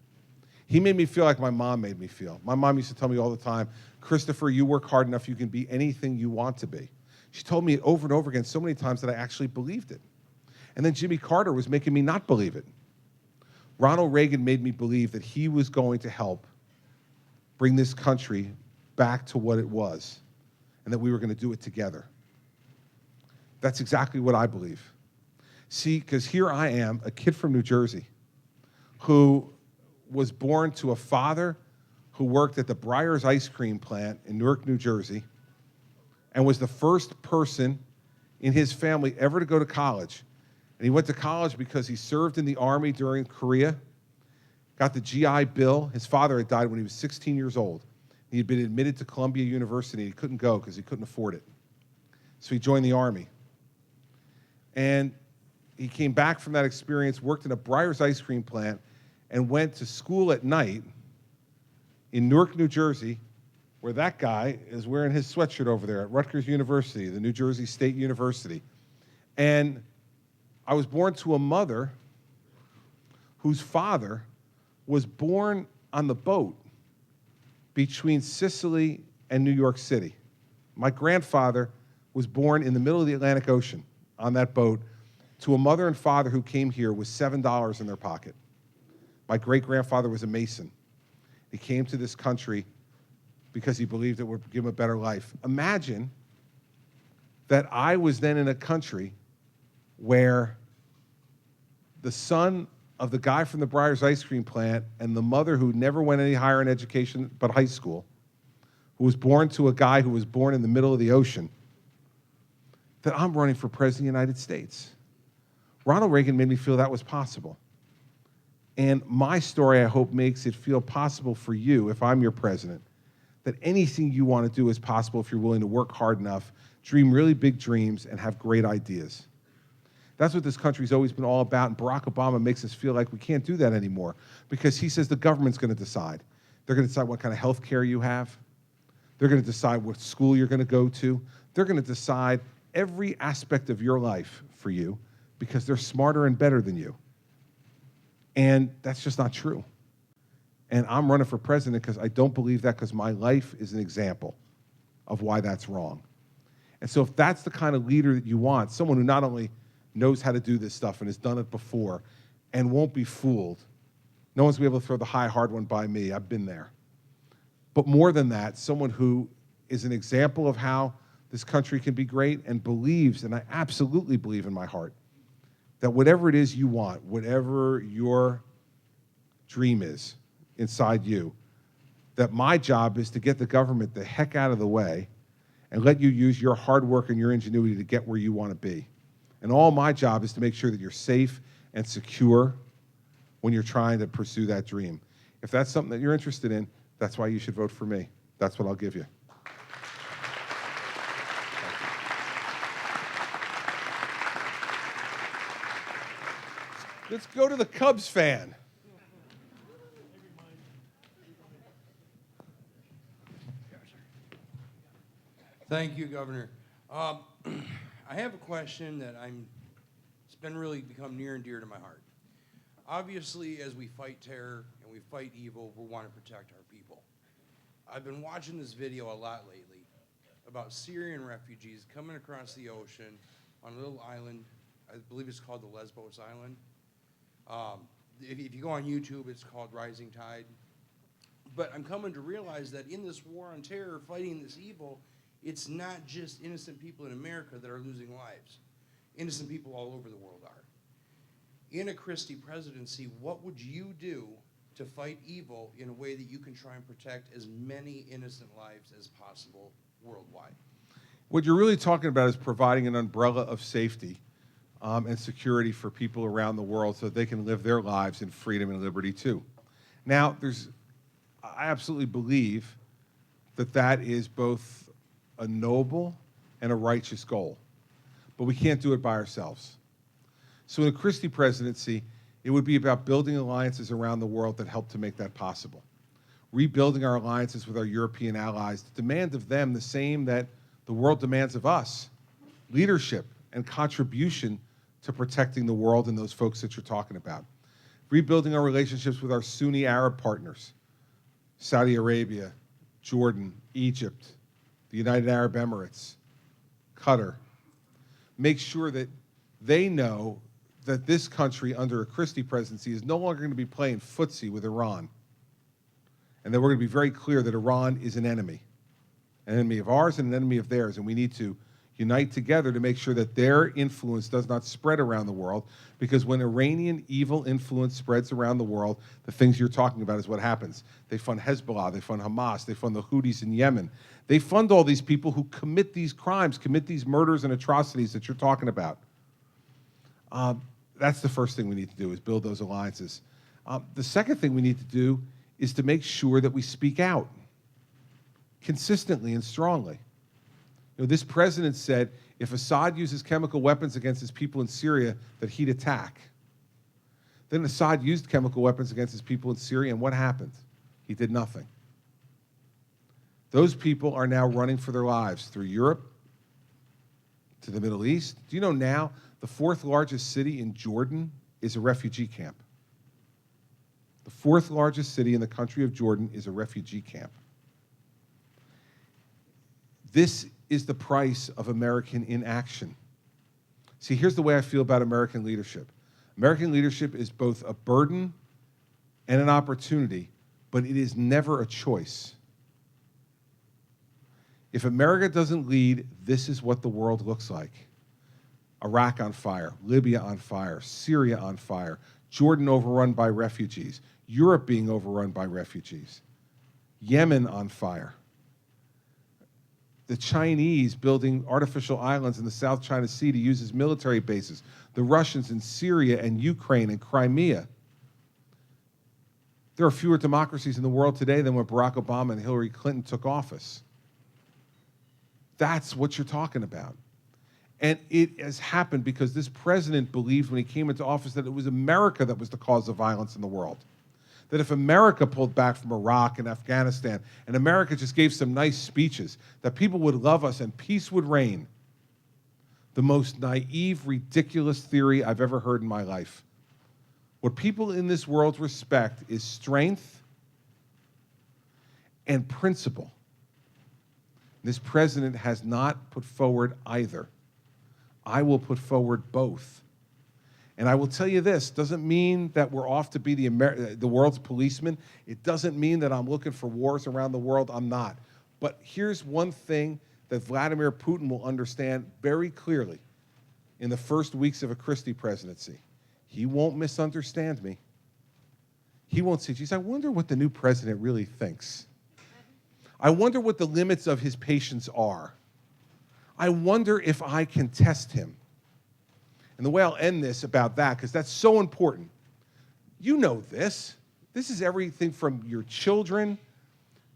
He made me feel like my mom made me feel. My mom used to tell me all the time, Christopher, you work hard enough, you can be anything you want to be. She told me it over and over again so many times that I actually believed it. And then Jimmy Carter was making me not believe it. Ronald Reagan made me believe that he was going to help bring this country back to what it was, and that we were going to do it together. That's exactly what I believe. See, because here I am, a kid from New Jersey, who was born to a father who worked at the Breyers ice cream plant in Newark, New Jersey, and was the first person in his family ever to go to college. And he went to college because he served in the Army during Korea, got the GI Bill. His father had died when he was 16 years old. He had been admitted to Columbia University. He couldn't go because he couldn't afford it. So he joined the Army. And he came back from that experience, worked in a Breyers ice cream plant, and went to school at night in Newark, New Jersey, where that guy is wearing his sweatshirt over there at Rutgers University, the New Jersey State University. And I was born to a mother whose father was born on the boat between Sicily and New York City. My grandfather was born in the middle of the Atlantic Ocean on that boat to a mother and father who came here with $7 in their pocket. My great-grandfather was a Mason. He came to this country because he believed it would give him a better life. Imagine that I was then in a country where the son of the guy from the Breyers ice cream plant and the mother who never went any higher in education but high school, who was born to a guy who was born in the middle of the ocean, that I'm running for president of the United States. Ronald Reagan made me feel that was possible. And my story, I hope, makes it feel possible for you, if I'm your president, that anything you want to do is possible if you're willing to work hard enough, dream really big dreams, and have great ideas. That's what this country's always been all about, and Barack Obama makes us feel like we can't do that anymore because he says the government's going to decide. They're going to decide what kind of health care you have. They're going to decide what school you're going to go to. They're going to decide every aspect of your life for you because they're smarter and better than you. And that's just not true. And I'm running for president because I don't believe that, because my life is an example of why that's wrong. And so if that's the kind of leader that you want, someone who not only knows how to do this stuff and has done it before and won't be fooled, no one's going to be able to throw the high, hard one by me. I've been there. But more than that, someone who is an example of how this country can be great and believes, and I absolutely believe in my heart, that whatever it is you want, whatever your dream is inside you, that my job is to get the government the heck out of the way and let you use your hard work and your ingenuity to get where you want to be. And all my job is to make sure that you're safe and secure when you're trying to pursue that dream. If that's something that you're interested in, that's why you should vote for me. That's what I'll give you. Let's go to the Cubs fan. Thank you, Governor. I have a question that it's been really become near and dear to my heart. Obviously, as we fight terror and we fight evil, we want to protect our people. I've been watching this video a lot lately about Syrian refugees coming across the ocean on a little island. I believe it's called the Lesbos Island. If you go on YouTube, it's called Rising Tide. But I'm coming to realize that in this war on terror, fighting this evil, it's not just innocent people in America that are losing lives. Innocent people all over the world are. In a Christie presidency, what would you do to fight evil in a way that you can try and protect as many innocent lives as possible worldwide? What you're really talking about is providing an umbrella of safety and security for people around the world so that they can live their lives in freedom and liberty too. Now, I absolutely believe that that is both a noble and a righteous goal, but we can't do it by ourselves. So in a Christie presidency, it would be about building alliances around the world that help to make that possible. Rebuilding our alliances with our European allies to demand of them the same that the world demands of us, leadership and contribution to protecting the world and those folks that you're talking about. Rebuilding our relationships with our Sunni Arab partners, Saudi Arabia, Jordan, Egypt, the United Arab Emirates, Qatar. Make sure that they know that this country under a Christie presidency is no longer going to be playing footsie with Iran. And that we're going to be very clear that Iran is an enemy of ours and an enemy of theirs, and we need to unite together to make sure that their influence does not spread around the world, because when Iranian evil influence spreads around the world, the things you're talking about is what happens. They fund Hezbollah, they fund Hamas, they fund the Houthis in Yemen. They fund all these people who commit these crimes, commit these murders and atrocities that you're talking about. That's the first thing we need to do, is build those alliances. The second thing we need to do is to make sure that we speak out consistently and strongly. You know, this president said if Assad uses chemical weapons against his people in Syria, that he'd attack. Then Assad used chemical weapons against his people in Syria, and what happened? He did nothing. Those people are now running for their lives through Europe to the Middle East. Do you know now the fourth largest city in Jordan is a refugee camp? The fourth largest city in the country of Jordan is a refugee camp. This is the price of American inaction. See, here's the way I feel about American leadership. American leadership is both a burden and an opportunity, but it is never a choice. If America doesn't lead, this is what the world looks like. Iraq on fire, Libya on fire, Syria on fire, Jordan overrun by refugees, Europe being overrun by refugees, Yemen on fire, the Chinese building artificial islands in the South China Sea to use as military bases, the Russians in Syria and Ukraine and Crimea. There are fewer democracies in the world today than when Barack Obama and Hillary Clinton took office. That's what you're talking about. And it has happened because this president believed when he came into office that it was America that was the cause of violence in the world. That if America pulled back from Iraq and Afghanistan, and America just gave some nice speeches, that people would love us and peace would reign. The most naive, ridiculous theory I've ever heard in my life. What people in this world respect is strength and principle. This president has not put forward either. I will put forward both. And I will tell you this, doesn't mean that we're off to be the world's policeman. It doesn't mean that I'm looking for wars around the world. I'm not. But here's one thing that Vladimir Putin will understand very clearly in the first weeks of a Christie presidency. He won't misunderstand me. He won't say, geez, I wonder what the new president really thinks. I wonder what the limits of his patience are. I wonder if I can test him. And the way I'll end this about that, because that's so important. You know this. This is everything from your children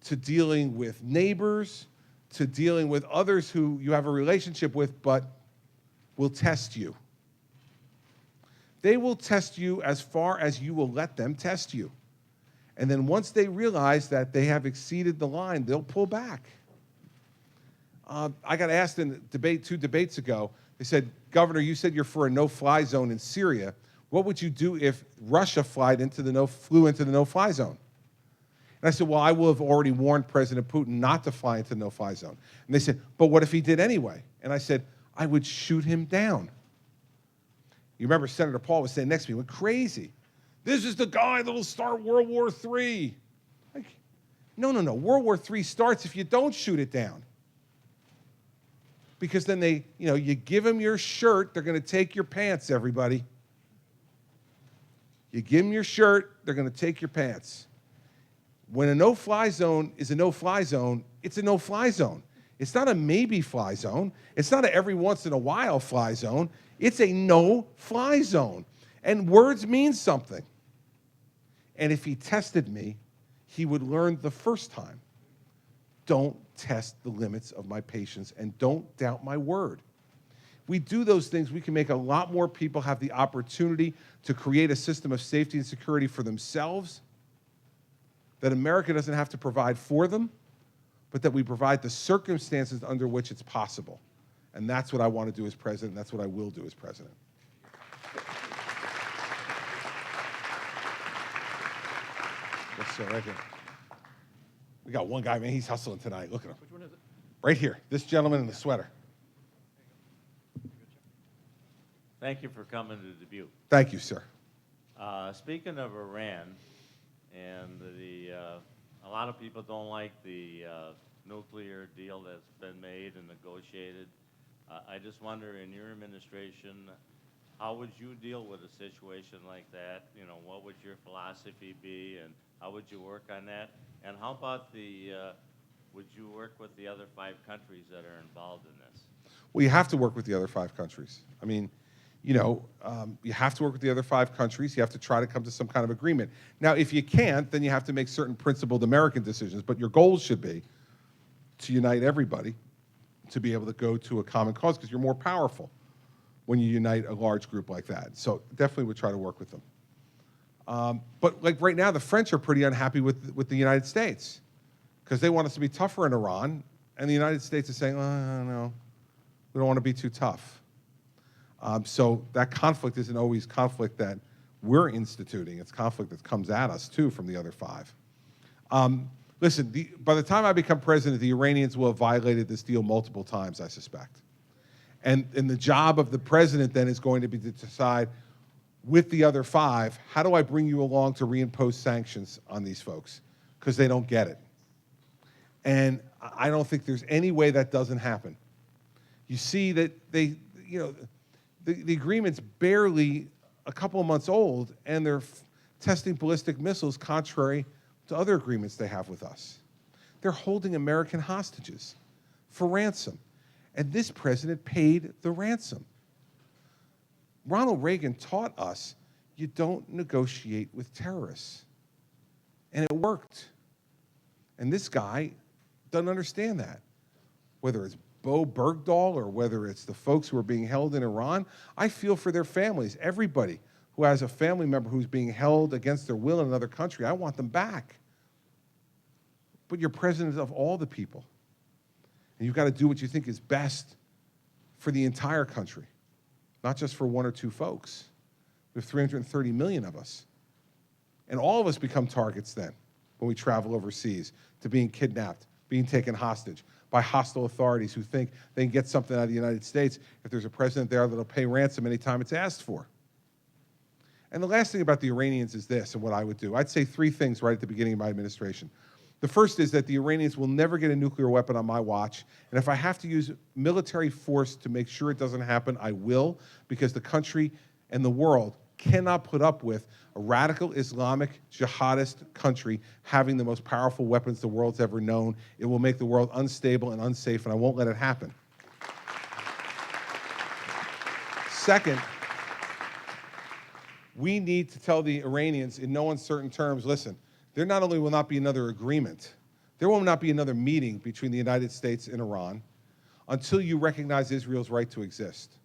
to dealing with neighbors to dealing with others who you have a relationship with but will test you. They will test you as far as you will let them test you. And then once they realize that they have exceeded the line, they'll pull back. I got asked in a debate 2 debates ago, they said, Governor, you said you're for a no-fly zone in Syria. What would you do if Russia flew into the no-fly zone? And I said, well, I will have already warned President Putin not to fly into the no-fly zone. And they said, but what if he did anyway? And I said, I would shoot him down. You remember Senator Paul was saying next to me, went crazy. This is the guy that will start World War III. Like, no. World War III starts if you don't shoot it down. Because then you give them your shirt, they're going to take your pants, everybody. You give them your shirt, they're going to take your pants. When a no-fly zone is a no-fly zone, it's a no-fly zone. It's not a maybe-fly zone. It's not a every once in a while fly zone. It's a no-fly zone. And words mean something. And if he tested me, he would learn the first time. Don't test the limits of my patience and don't doubt my word. We do those things, we can make a lot more people have the opportunity to create a system of safety and security for themselves that America doesn't have to provide for them, but that we provide the circumstances under which it's possible. And that's what I want to do as president. That's what I will do as president. Yes, sir, right here. We got one guy, man, he's hustling tonight. Look at him. Which one is it? Right here, this gentleman in the sweater. Thank you for coming to Dubuque. Thank you, sir. Speaking of Iran, and a lot of people don't like the nuclear deal that's been made and negotiated. I just wonder, in your administration, how would you deal with a situation like that? You know, what would your philosophy be, and how would you work on that? And how about would you work with the other 5 countries that are involved in this? Well, you have to work with the other 5 countries. I mean, you have to work with the other 5 countries. You have to try to come to some kind of agreement. Now, if you can't, then you have to make certain principled American decisions. But your goal should be to unite everybody to be able to go to a common cause, because you're more powerful when you unite a large group like that. So definitely would try to work with them. But like right now, the French are pretty unhappy with the United States. because they want us to be tougher in Iran, and the United States is saying, oh, no, we don't want to be too tough. So that conflict isn't always conflict that we're instituting. It's conflict that comes at us, too, from the other five. Listen, by the time I become president, the Iranians will have violated this deal multiple times, I suspect. And the job of the president then is going to be to decide, with the other five, how do I bring you along to reimpose sanctions on these folks? Because they don't get it. And I don't think there's any way that doesn't happen. You see that the agreement's barely a couple of months old, and they're testing ballistic missiles contrary to other agreements they have with us. They're holding American hostages for ransom. And this president paid the ransom. Ronald Reagan taught us you don't negotiate with terrorists. And it worked. And this guy doesn't understand that. Whether it's Bo Bergdahl or whether it's the folks who are being held in Iran, I feel for their families. Everybody who has a family member who's being held against their will in another country, I want them back. But you're president of all the people. And you've got to do what you think is best for the entire country, not just for one or two folks. We have 330 million of us. And all of us become targets then when we travel overseas to being kidnapped, being taken hostage by hostile authorities who think they can get something out of the United States if there's a president there that'll pay ransom anytime it's asked for. And the last thing about the Iranians is this, and what I would do. I'd say three things right at the beginning of my administration. The first is that the Iranians will never get a nuclear weapon on my watch, and if I have to use military force to make sure it doesn't happen, I will, because the country and the world cannot put up with a radical Islamic jihadist country having the most powerful weapons the world's ever known. It will make the world unstable and unsafe, and I won't let it happen. Second, we need to tell the Iranians in no uncertain terms, listen, there not only will not be another agreement, there will not be another meeting between the United States and Iran until you recognize Israel's right to exist.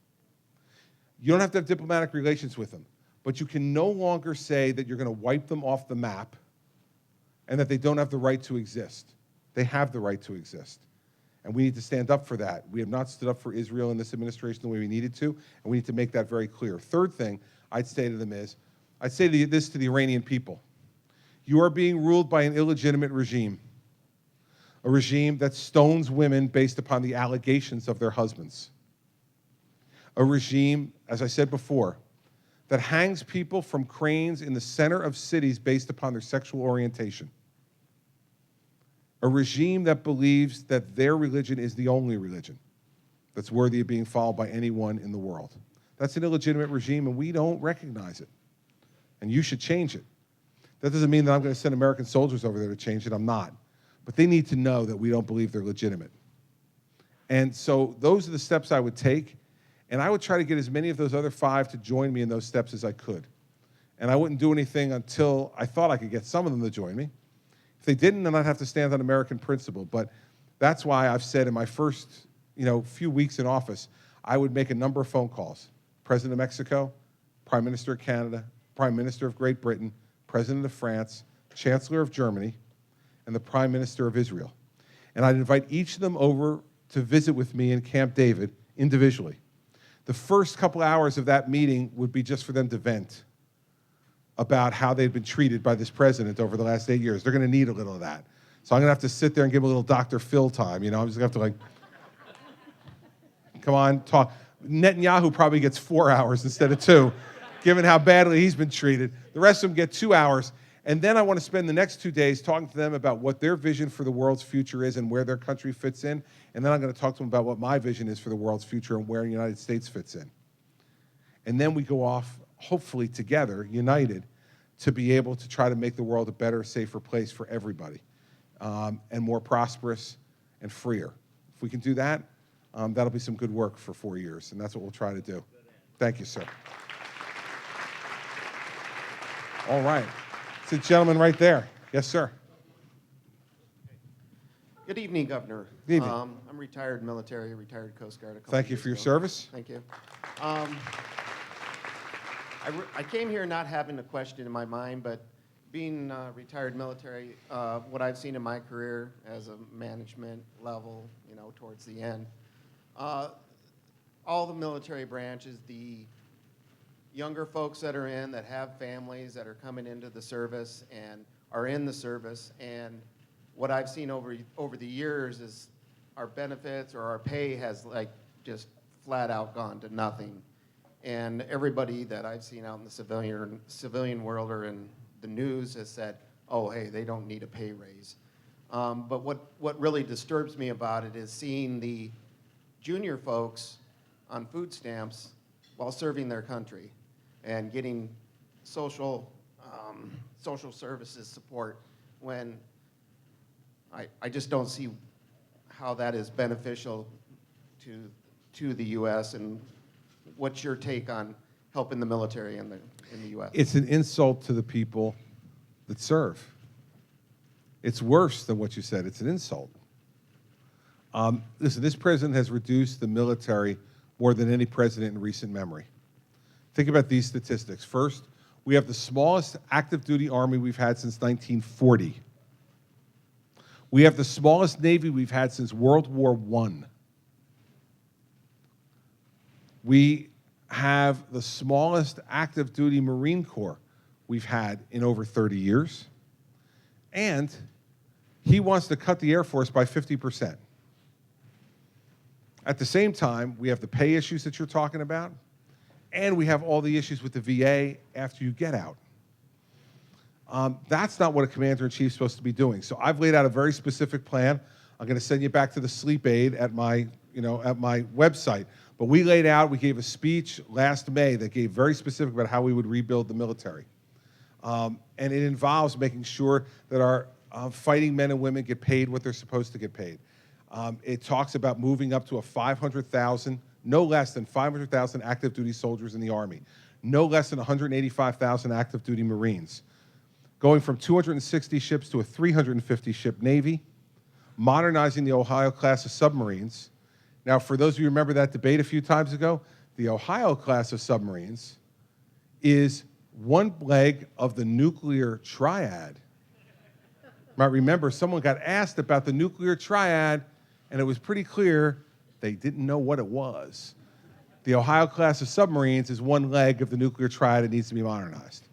You don't have to have diplomatic relations with them, but you can no longer say that you're going to wipe them off the map and that they don't have the right to exist. They have the right to exist. And we need to stand up for that. We have not stood up for Israel in this administration the way we needed to, and we need to make that very clear. Third thing I'd say to them is, I'd say this to the Iranian people. You are being ruled by an illegitimate regime, a regime that stones women based upon the allegations of their husbands, a regime, as I said before, that hangs people from cranes in the center of cities based upon their sexual orientation, a regime that believes that their religion is the only religion that's worthy of being followed by anyone in the world. That's an illegitimate regime, and we don't recognize it. And you should change it. That doesn't mean that I'm going to send American soldiers over there to change it. I'm not. But they need to know that we don't believe they're legitimate. And so those are the steps I would take. And I would try to get as many of those other five to join me in those steps as I could. And I wouldn't do anything until I thought I could get some of them to join me. If they didn't, then I'd have to stand on American principle. But that's why I've said in my first few weeks in office, I would make a number of phone calls. President of Mexico, Prime Minister of Canada, Prime Minister of Great Britain, President of France, Chancellor of Germany, and the Prime Minister of Israel. And I'd invite each of them over to visit with me in Camp David individually. The first couple hours of that meeting would be just for them to vent about how they've been treated by this president over the last 8 years. They're going to need a little of that. So I'm going to have to sit there and give a little Dr. Phil time. I'm just going to have to come on, talk. Netanyahu probably gets 4 hours instead of 2, given how badly he's been treated. The rest of them get 2 hours. And then I want to spend the next 2 days talking to them about what their vision for the world's future is and where their country fits in. And then I'm going to talk to them about what my vision is for the world's future and where the United States fits in. And then we go off, hopefully together, united, to be able to try to make the world a better, safer place for everybody, and more prosperous and freer. If we can do that, that'll be some good work for 4 years, and that's what we'll try to do. Thank you, sir. All right. It's the gentleman right there. Yes, sir. Good evening, Governor. Good evening. I'm retired military, retired Coast Guard. Thank you for your service. Thank you. I came here not having a question in my mind, but being retired military, what I've seen in my career as a management level, you know, towards the end, all the military branches, the younger folks that are in, that have families, that are coming into the service and are in the service, and what I've seen over the years is our benefits or our pay has like just flat out gone to nothing. And everybody that I've seen out in the civilian world or in the news has said, oh, hey, they don't need a pay raise. But what really disturbs me about it is seeing the junior folks on food stamps while serving their country and getting social services support when I just don't see how that is beneficial to the U.S. And what's your take on helping the military in the U.S.? It's an insult to the people that serve. It's worse than what you said. It's an insult. Listen, this president has reduced the military more than any president in recent memory. Think about these statistics. First, we have the smallest active duty army we've had since 1940. We have the smallest Navy we've had since World War I. We have the smallest active duty Marine Corps we've had in over 30 years. And he wants to cut the Air Force by 50%. At the same time, we have the pay issues that you're talking about, and we have all the issues with the VA after you get out. That's not what a commander-in-chief is supposed to be doing. So I've laid out a very specific plan. I'm going to send you back to the sleep aid at my website. But we gave a speech last May that gave very specific about how we would rebuild the military. And it involves making sure that our fighting men and women get paid what they're supposed to get paid. It talks about moving up to 500,000, no less than 500,000 active duty soldiers in the Army, no less than 185,000 active duty Marines, going from 260 ships to a 350 ship Navy, modernizing the Ohio class of submarines. Now, for those of you who remember that debate a few times ago, the Ohio class of submarines is one leg of the nuclear triad. You might remember someone got asked about the nuclear triad, and it was pretty clear they didn't know what it was. The Ohio class of submarines is one leg of the nuclear triad that needs to be modernized.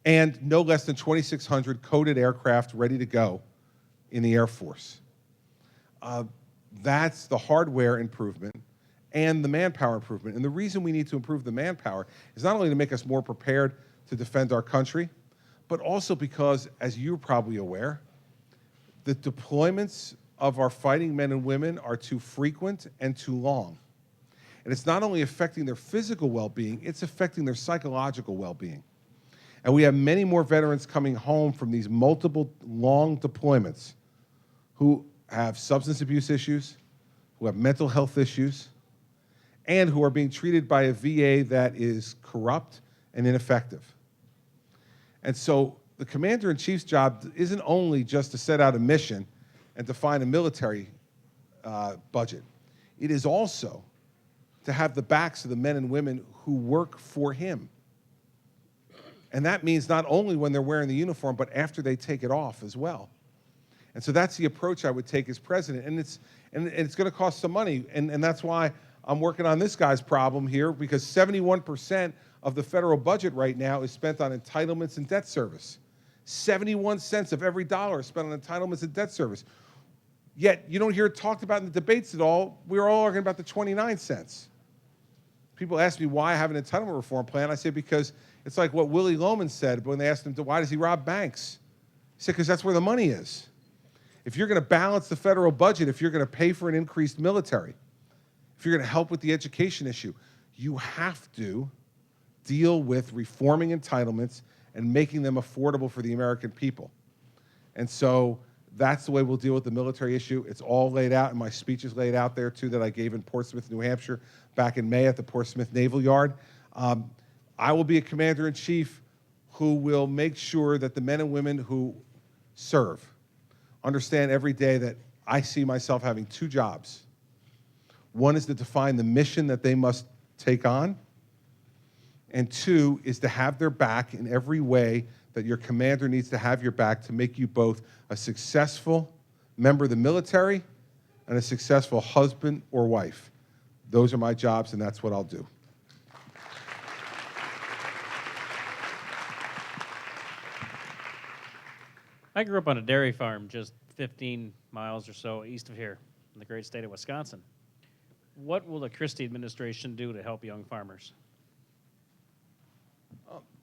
And no less than 2,600 coded aircraft ready to go in the Air Force. That's the hardware improvement and the manpower improvement. And the reason we need to improve the manpower is not only to make us more prepared to defend our country, but also because, as you're probably aware, the deployments of our fighting men and women are too frequent and too long. And it's not only affecting their physical well-being, it's affecting their psychological well-being. And we have many more veterans coming home from these multiple long deployments who have substance abuse issues, who have mental health issues, and who are being treated by a VA that is corrupt and ineffective. And so the commander-in-chief's job isn't only just to set out a mission and define a military budget. It is also to have the backs of the men and women who work for him. And that means not only when they're wearing the uniform, but after they take it off as well. And so that's the approach I would take as president. And it's going to cost some money. And that's why I'm working on this guy's problem here, because 71% of the federal budget right now is spent on entitlements and debt service. 71 cents of every dollar is spent on entitlements and debt service. Yet you don't hear it talked about in the debates at all. We're all arguing about the 29 cents. People ask me why I have an entitlement reform plan. I say because it's like what Willie Loman said when they asked him, why does he rob banks? He said, because that's where the money is. If you're going to balance the federal budget, if you're going to pay for an increased military, if you're going to help with the education issue, you have to deal with reforming entitlements and making them affordable for the American people. And so that's the way we'll deal with the military issue. It's all laid out, and my speech is laid out there, too, that I gave in Portsmouth, New Hampshire, back in May at the Portsmouth Naval Yard. I will be a commander-in-chief who will make sure that the men and women who serve understand every day that I see myself having two jobs. One is to define the mission that they must take on, And two is to have their back in every way that your commander needs to have your back to make you both a successful member of the military and a successful husband or wife. Those are my jobs, and that's what I'll do. I grew up on a dairy farm just 15 miles or so east of here in the great state of Wisconsin. What will the Christie administration do to help young farmers?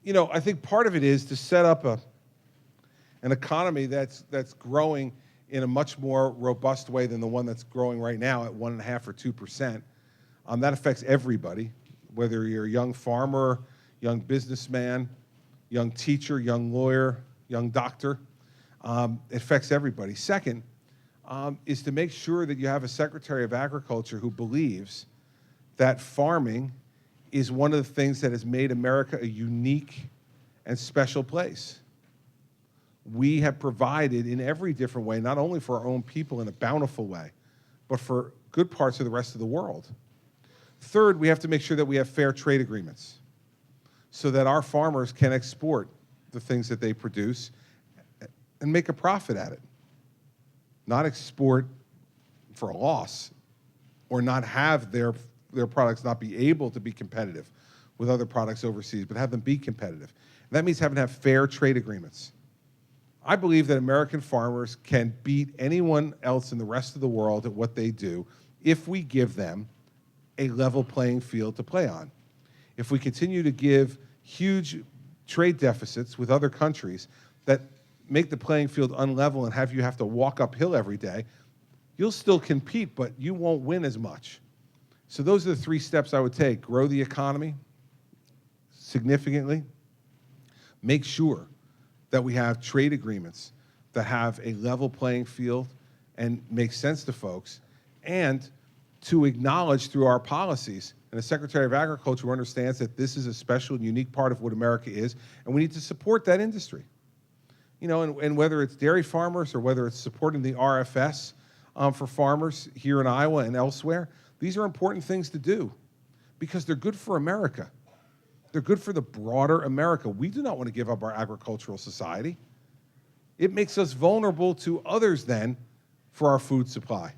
You know, I think part of it is to set up an economy that's growing in a much more robust way than the one that's growing right now at 1.5 or 2%. That affects everybody, whether you're a young farmer, young businessman, young teacher, young lawyer, young doctor. It affects everybody. Second, is to make sure that you have a Secretary of Agriculture who believes that farming is one of the things that has made America a unique and special place. We have provided in every different way, not only for our own people in a bountiful way, but for good parts of the rest of the world. Third, we have to make sure that we have fair trade agreements so that our farmers can export the things that they produce and make a profit at it. Not export for a loss or not have their products not be able to be competitive with other products overseas, but have them be competitive. And that means having to have fair trade agreements. I believe that American farmers can beat anyone else in the rest of the world at what they do if we give them a level playing field to play on. If we continue to give huge trade deficits with other countries that make the playing field unlevel and have you have to walk uphill every day, you'll still compete, but you won't win as much. So those are the 3 steps I would take. Grow the economy significantly. Make sure that we have trade agreements that have a level playing field and make sense to folks, and to acknowledge through our policies, and a Secretary of Agriculture who understands that this is a special and unique part of what America is, and we need to support that industry. You know, and whether it's dairy farmers or whether it's supporting the RFS for farmers here in Iowa and elsewhere, these are important things to do because they're good for America. They're good for the broader America. We do not want to give up our agricultural society. It makes us vulnerable to others then for our food supply,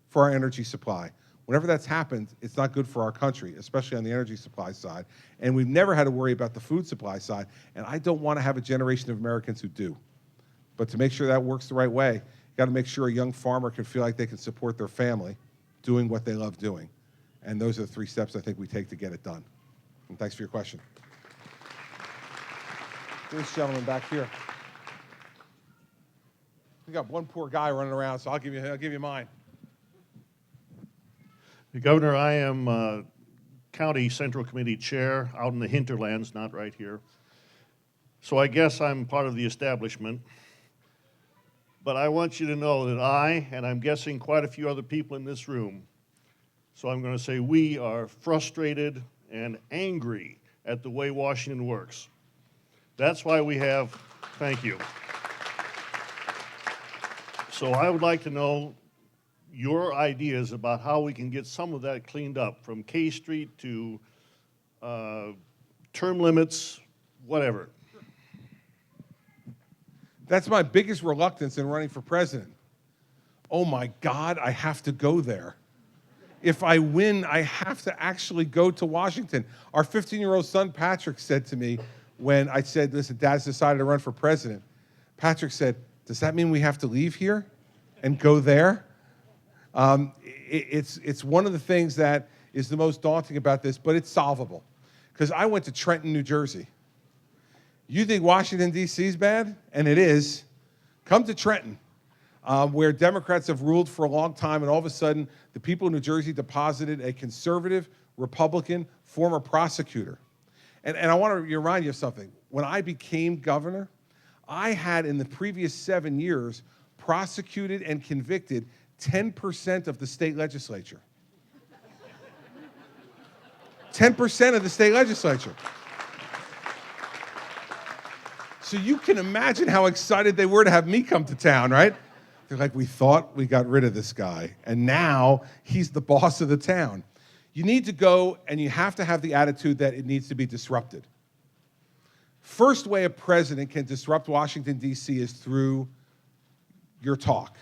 for our energy supply. Whenever that's happened, it's not good for our country, especially on the energy supply side. And we've never had to worry about the food supply side. And I don't want to have a generation of Americans who do. But to make sure that works the right way, you got to make sure a young farmer can feel like they can support their family doing what they love doing. And those are the 3 steps I think we take to get it done. And thanks for your question. This gentleman back here. We got one poor guy running around, so I'll give you mine. Governor, I am County Central Committee Chair out in the hinterlands, not right here. So I guess I'm part of the establishment. But I want you to know that I, and I'm guessing quite a few other people in this room, so I'm going to say we are frustrated and angry at the way Washington works. That's why we have, thank you. So I would like to know your ideas about how we can get some of that cleaned up, from K Street to term limits, whatever. That's my biggest reluctance in running for president. Oh my God, I have to go there. If I win, I have to actually go to Washington. Our 15-year-old son, Patrick, said to me when I said, listen, Dad's decided to run for president. Patrick said, does that mean we have to leave here and go there? It's one of the things that is the most daunting about this, but it's solvable. Because I went to Trenton, New Jersey. You think Washington, D.C. is bad? And it is. Come to Trenton, where Democrats have ruled for a long time, and all of a sudden, the people of New Jersey deposited a conservative, Republican, former prosecutor. And I want to remind you of something. When I became governor, I had, in the previous 7 years, prosecuted and convicted 10% of the state legislature. 10% of the state legislature. So you can imagine how excited they were to have me come to town, right? They're like, we thought we got rid of this guy, and now he's the boss of the town. You need to go and you have to have the attitude that it needs to be disrupted. First way a president can disrupt Washington, D.C. is through your talk.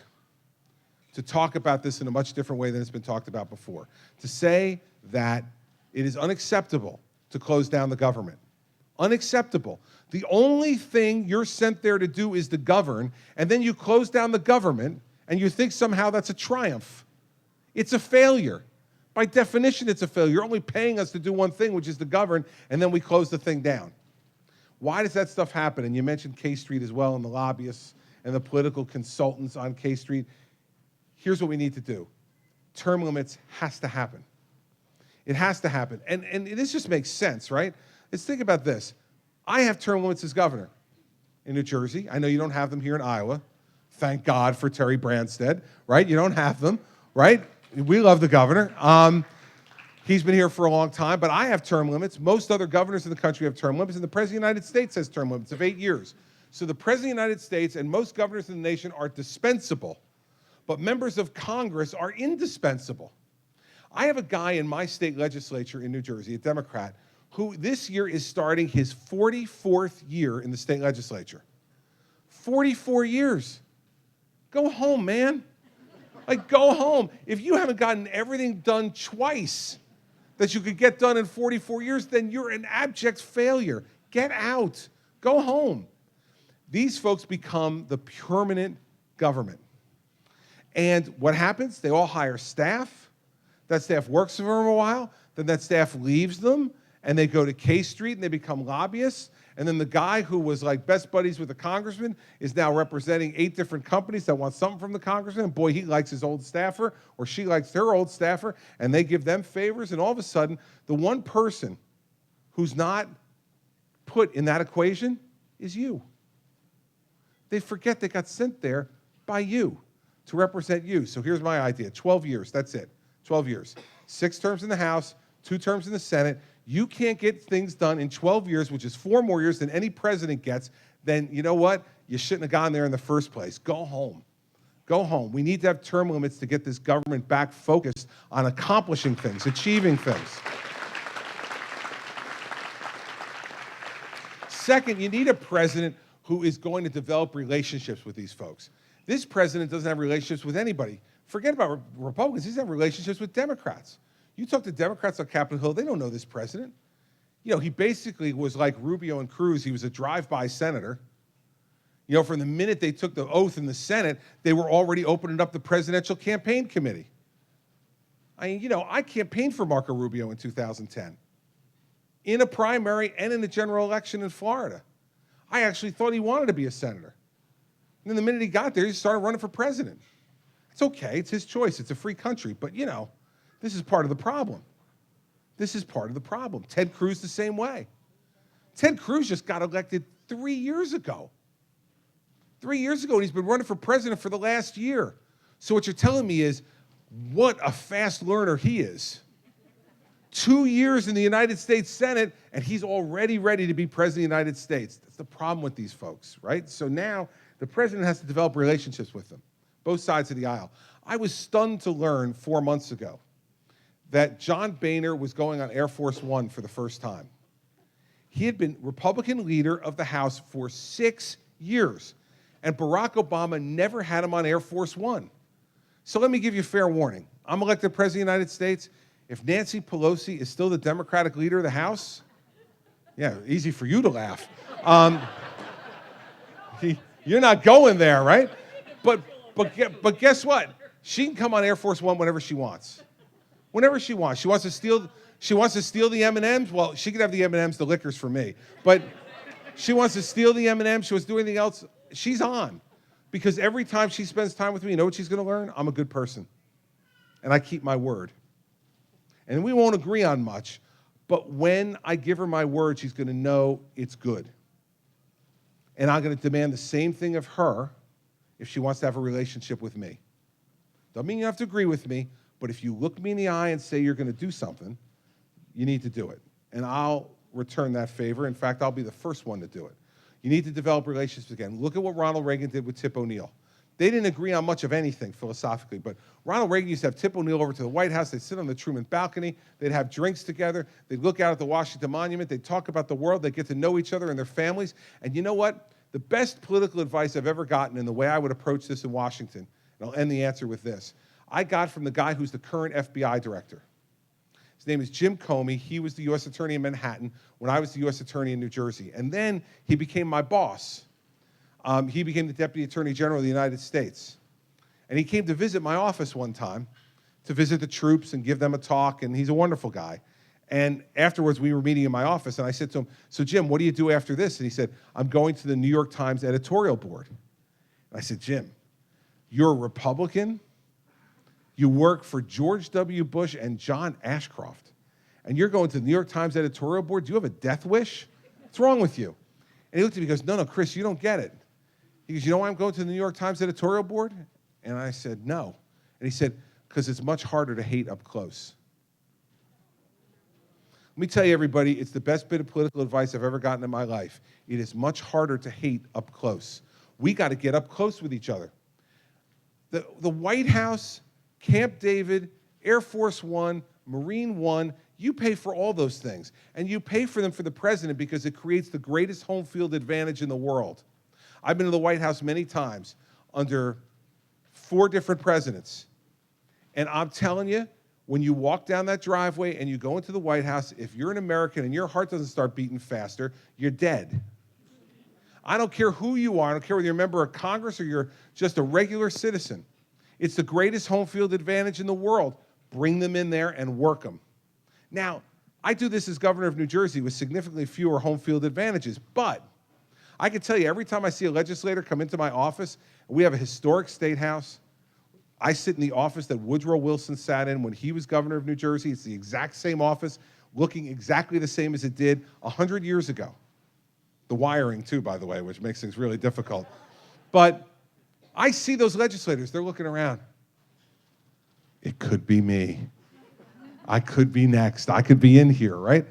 To talk about this in a much different way than it's been talked about before. To say that it is unacceptable to close down the government. Unacceptable. The only thing you're sent there to do is to govern, and then you close down the government, and you think somehow that's a triumph. It's a failure. By definition, it's a failure. You're only paying us to do one thing, which is to govern, and then we close the thing down. Why does that stuff happen? And you mentioned K Street as well, and the lobbyists and the political consultants on K Street. Here's what we need to do. Term limits has to happen. It has to happen. And this just makes sense, right? Let's think about this. I have term limits as governor in New Jersey. I know you don't have them here in Iowa. Thank God for Terry Branstad, right? You don't have them, right? We love the governor. He's been here for a long time, but I have term limits. Most other governors in the country have term limits, and the President of the United States has term limits of 8 years. So the President of the United States and most governors in the nation are dispensable, but members of Congress are indispensable. I have a guy in my state legislature in New Jersey, a Democrat, who this year is starting his 44th year in the state legislature. 44 years. Go home, man. Like, go home. If you haven't gotten everything done twice that you could get done in 44 years, then you're an abject failure. Get out. Go home. These folks become the permanent government. And what happens? They all hire staff. That staff works for them a while. Then that staff leaves them, and they go to K Street, and they become lobbyists. And then the guy who was like best buddies with the congressman is now representing 8 different companies that want something from the congressman. And boy, he likes his old staffer, or she likes her old staffer, and they give them favors. And all of a sudden, the one person who's not put in that equation is you. They forget they got sent there by you to represent you. So here's my idea. 12 years, that's it. 12 years. 6 terms in the House, 2 terms in the Senate. You can't get things done in 12 years, which is 4 more years than any president gets, then you know what? You shouldn't have gone there in the first place. Go home. Go home. We need to have term limits to get this government back focused on accomplishing things, achieving things. Second, you need a president who is going to develop relationships with these folks. This president doesn't have relationships with anybody. Forget about Republicans. He doesn't have relationships with Democrats. You talk to Democrats on Capitol Hill, they don't know this president. You know, he basically was like Rubio and Cruz. He was a drive-by senator. You know, from the minute they took the oath in the Senate, they were already opening up the presidential campaign committee. I mean, you know, I campaigned for Marco Rubio in 2010 in a primary and in the general election in Florida. I actually thought he wanted to be a senator. And then the minute he got there, he started running for president. It's okay. It's his choice. It's a free country. But, you know, this is part of the problem. This is part of the problem. Ted Cruz the same way. Ted Cruz just got elected 3 years ago. 3 years ago, and he's been running for president for the last year. So what you're telling me is what a fast learner he is. 2 years in the United States Senate, and he's already ready to be president of the United States. That's the problem with these folks, right? So now the president has to develop relationships with them, both sides of the aisle. I was stunned to learn 4 months ago that John Boehner was going on Air Force One for the first time. He had been Republican leader of the House for 6 years, and Barack Obama never had him on Air Force One. So let me give you a fair warning. I'm elected president of the United States. If Nancy Pelosi is still the Democratic leader of the House, yeah, easy for you to laugh. You're not going there, right? But guess what? She can come on Air Force One whenever she wants. Whenever she wants. She wants to steal the M&Ms. Well, she could have the M&Ms, the liquors for me. But she wants to steal the M&Ms. She wants to do anything else. She's on. Because every time she spends time with me, you know what she's going to learn? I'm a good person. And I keep my word. And we won't agree on much, but when I give her my word, she's going to know it's good. And I'm going to demand the same thing of her if she wants to have a relationship with me. Doesn't mean you have to agree with me, but if you look me in the eye and say you're going to do something, you need to do it. And I'll return that favor. In fact, I'll be the first one to do it. You need to develop relationships again. Look at what Ronald Reagan did with Tip O'Neill. They didn't agree on much of anything philosophically, but Ronald Reagan used to have Tip O'Neill over to the White House. They'd sit on the Truman balcony. They'd have drinks together. They'd look out at the Washington Monument. They'd talk about the world. They'd get to know each other and their families. And you know what? The best political advice I've ever gotten in the way I would approach this in Washington, and I'll end the answer with this, I got from the guy who's the current FBI director. His name is Jim Comey. He was the U.S. Attorney in Manhattan when I was the U.S. Attorney in New Jersey. And then he became my boss. He became the Deputy Attorney General of the United States. And he came to visit my office one time to visit the troops and give them a talk, and he's a wonderful guy. And afterwards, we were meeting in my office, and I said to him, so Jim, what do you do after this? And he said, I'm going to the New York Times editorial board. And I said, Jim, you're a Republican, you work for George W. Bush and John Ashcroft, and you're going to the New York Times editorial board? Do you have a death wish? What's wrong with you? And he looked at me and goes, no, Chris, you don't get it. He goes, you know why I'm going to the New York Times editorial board? And I said, no. And he said, because it's much harder to hate up close. Let me tell you, everybody, it's the best bit of political advice I've ever gotten in my life. It is much harder to hate up close. We got to get up close with each other. The White House, Camp David, Air Force One, Marine One, you pay for all those things. And you pay for them for the president because it creates the greatest home field advantage in the world. I've been to the White House many times under 4 different presidents. And I'm telling you, when you walk down that driveway and you go into the White House, if you're an American and your heart doesn't start beating faster, you're dead. I don't care who you are. I don't care whether you're a member of Congress or you're just a regular citizen. It's the greatest home field advantage in the world. Bring them in there and work them. Now, I do this as governor of New Jersey with significantly fewer home field advantages, but I can tell you, every time I see a legislator come into my office, we have a historic state house. I sit in the office that Woodrow Wilson sat in when he was governor of New Jersey. It's the exact same office, looking exactly the same as it did 100 years ago. The wiring, too, by the way, which makes things really difficult. But I see those legislators. They're looking around. It could be me. I could be next. I could be in here, right?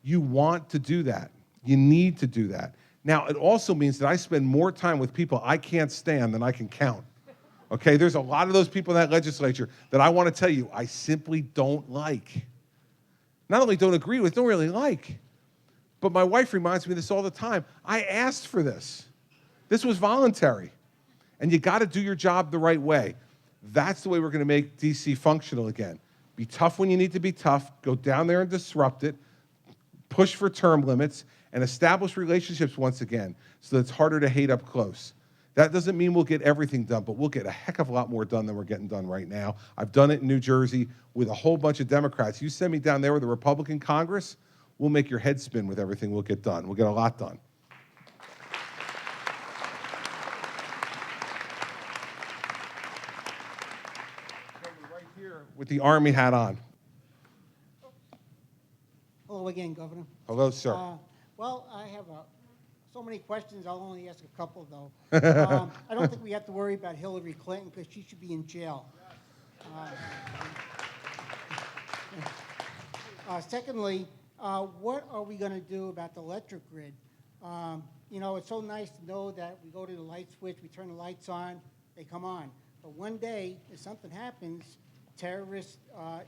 You want to do that. You need to do that. Now, it also means that I spend more time with people I can't stand than I can count. Okay, there's a lot of those people in that legislature that I want to tell you I simply don't like. Not only don't agree with, don't really like. But my wife reminds me of this all the time. I asked for this. This was voluntary. And you got to do your job the right way. That's the way we're going to make D.C. functional again. Be tough when you need to be tough. Go down there and disrupt it. Push for term limits and establish relationships once again so that it's harder to hate up close. That doesn't mean we'll get everything done, but we'll get a heck of a lot more done than we're getting done right now. I've done it in New Jersey with a whole bunch of Democrats. You send me down there with a Republican Congress, we'll make your head spin with everything we'll get done. We'll get a lot done. Right here with the Army hat on. Hello again, Governor. Hello, sir. Well, I have so many questions. I'll only ask a couple, though. I don't think we have to worry about Hillary Clinton because she should be in jail. Secondly, what are we going to do about the electric grid? You know, it's so nice to know that we go to the light switch, we turn the lights on, they come on. But one day, if something happens, terrorists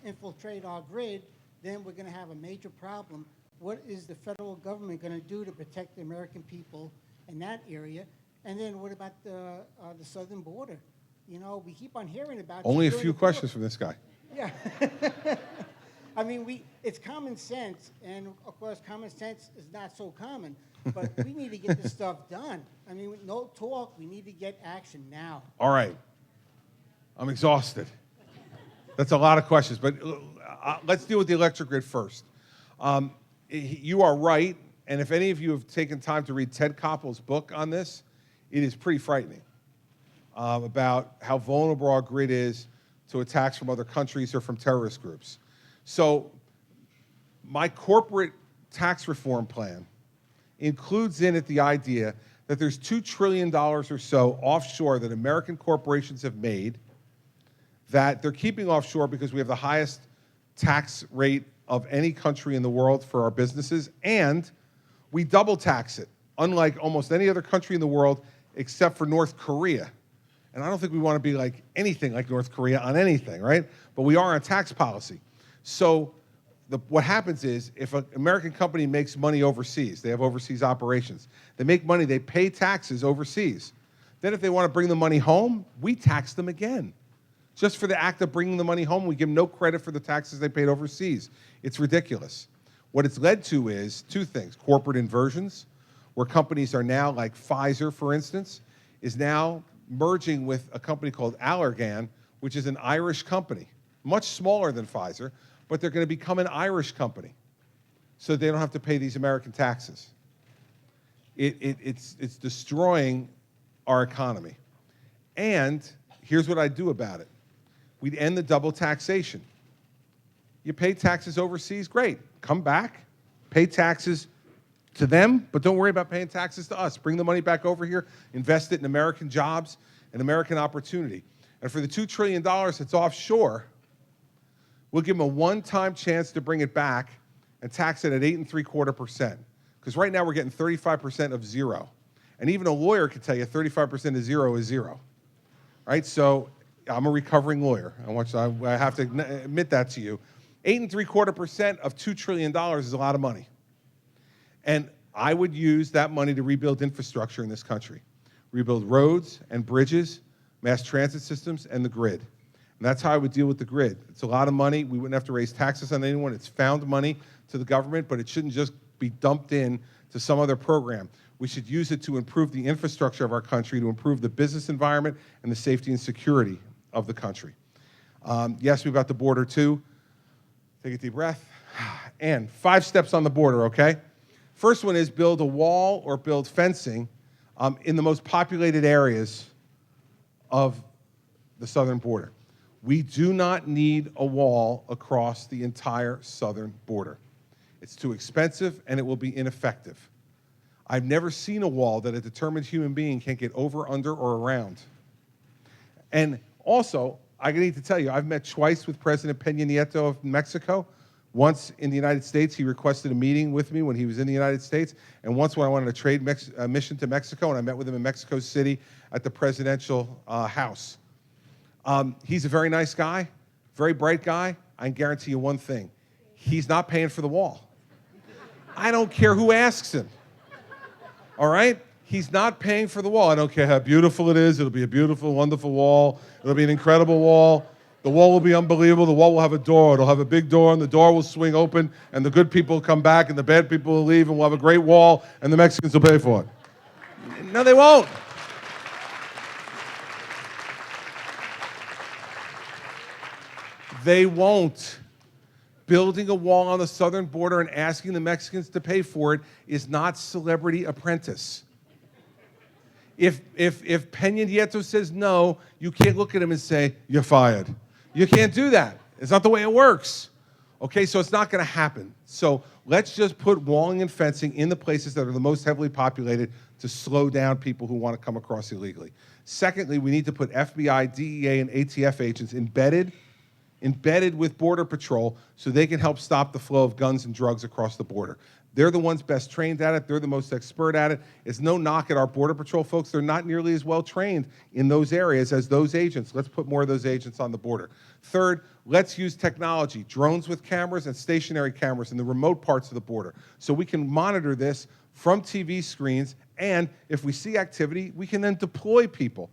infiltrate our grid, then we're going to have a major problem. What is the federal government going to do to protect the American people in that area? And then what about the southern border? You know, we keep on hearing about Only a securing few the questions border. from this guy. Yeah. I mean, it's common sense, and of course, common sense is not so common, but we need to get this stuff done. I mean, no talk, we need to get action now. All right. I'm exhausted. That's a lot of questions, but let's deal with the electric grid first. You are right, and if any of you have taken time to read Ted Koppel's book on this, it is pretty frightening about how vulnerable our grid is to attacks from other countries or from terrorist groups. So my corporate tax reform plan includes in it the idea that there's $2 trillion or so offshore that American corporations have made that they're keeping offshore because we have the highest tax rate of any country in the world for our businesses, and we double tax it, unlike almost any other country in the world except for North Korea. And I don't think we want to be like anything like North Korea on anything, right? But we are on tax policy. So what happens is if an American company makes money overseas, they have overseas operations, they make money, they pay taxes overseas. Then if they want to bring the money home, we tax them again. Just for the act of bringing the money home, we give them no credit for the taxes they paid overseas. It's ridiculous. What it's led to is two things: corporate inversions, where companies are now, like Pfizer, for instance, is now merging with a company called Allergan, which is an Irish company, much smaller than Pfizer, but they're going to become an Irish company, so they don't have to pay these American taxes. It's destroying our economy. And here's what I'd do about it. We'd end the double taxation. You pay taxes overseas, great. Come back, pay taxes to them, but don't worry about paying taxes to us. Bring the money back over here, invest it in American jobs and American opportunity. And for the $2 trillion that's offshore, we'll give them a one-time chance to bring it back and tax it at 8.75%. Because right now we're getting 35% of zero. And even a lawyer could tell you 35% of zero is zero. Right? So I'm a recovering lawyer. I have to admit that to you. 8.75% of $2 trillion is a lot of money. And I would use that money to rebuild infrastructure in this country. Rebuild roads and bridges, mass transit systems, and the grid. And that's how I would deal with the grid. It's a lot of money. We wouldn't have to raise taxes on anyone. It's found money to the government, but it shouldn't just be dumped in to some other program. We should use it to improve the infrastructure of our country, to improve the business environment and the safety and security of the country. Yes, we've got the border too. Take a deep breath. And 5 steps on the border, okay? First one is build a wall or build fencing in the most populated areas of the southern border. We do not need a wall across the entire southern border. It's too expensive and it will be ineffective. I've never seen a wall that a determined human being can't get over, under, or around. And also, I need to tell you, I've met twice with President Peña Nieto of Mexico. Once in the United States, he requested a meeting with me when he was in the United States, and once when I wanted a trade mission to Mexico, and I met with him in Mexico City at the presidential house. He's a very nice guy, very bright guy. I can guarantee you one thing. He's not paying for the wall. I don't care who asks him. All right? He's not paying for the wall. I don't care how beautiful it is. It'll be a beautiful, wonderful wall. It'll be an incredible wall. The wall will be unbelievable. The wall will have a door. It'll have a big door, and the door will swing open, and the good people will come back, and the bad people will leave, and we'll have a great wall, and the Mexicans will pay for it. No, they won't. They won't. Building a wall on the southern border and asking the Mexicans to pay for it is not Celebrity Apprentice. If Peña Nieto says no, you can't look at him and say, you're fired. You can't do that. It's not the way it works. Okay, so it's not going to happen. So let's just put walling and fencing in the places that are the most heavily populated to slow down people who want to come across illegally. Secondly, we need to put FBI, DEA, and ATF agents embedded with Border Patrol so they can help stop the flow of guns and drugs across the border. They're the ones best trained at it. They're the most expert at it. It's no knock at our Border Patrol folks. They're not nearly as well trained in those areas as those agents. Let's put more of those agents on the border. Third, let's use technology, drones with cameras and stationary cameras in the remote parts of the border, so we can monitor this from TV screens, and if we see activity, we can then deploy people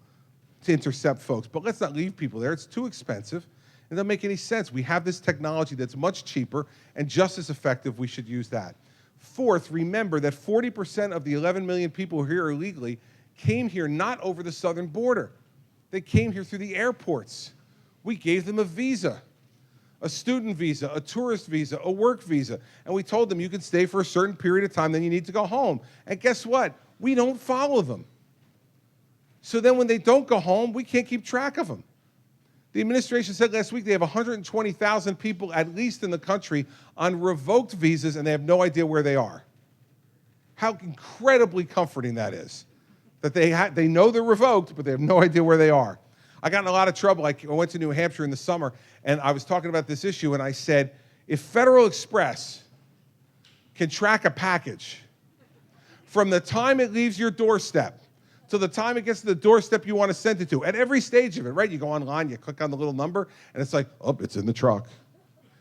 to intercept folks. But let's not leave people there. It's too expensive. It doesn't make any sense. We have this technology that's much cheaper and just as effective. We should use that. Fourth, remember that 40% of the 11 million people who are here illegally came here not over the southern border. They came here through the airports. We gave them a visa, a student visa, a tourist visa, a work visa, and we told them you can stay for a certain period of time, then you need to go home. And guess what? We don't follow them. So then when they don't go home, we can't keep track of them. The administration said last week they have 120,000 people at least in the country on revoked visas, and they have no idea where they are. How incredibly comforting that is, that they know they're revoked, but they have no idea where they are. I got in a lot of trouble. I went to New Hampshire in the summer, and I was talking about this issue, and I said, if Federal Express can track a package from the time it leaves your doorstep till the time it gets to the doorstep you want to send it to. At every stage of it, right? You go online, you click on the little number, and it's like, oh, it's in the truck.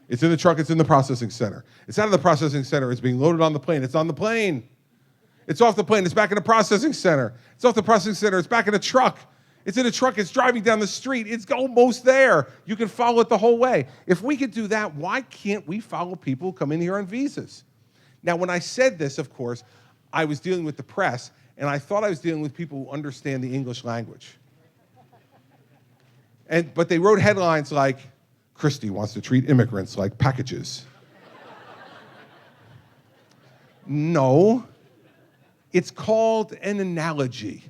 It's in the truck, it's in the processing center. It's out of the processing center, it's being loaded on the plane. It's on the plane. It's off the plane, it's back in the processing center. It's off the processing center, it's back in the truck. It's in a truck, it's driving down the street, it's almost there. You can follow it the whole way. If we could do that, why can't we follow people who come in here on visas? Now, when I said this, of course, I was dealing with the press, and I thought I was dealing with people who understand the English language. But they wrote headlines like, Christie wants to treat immigrants like packages. No, it's called an analogy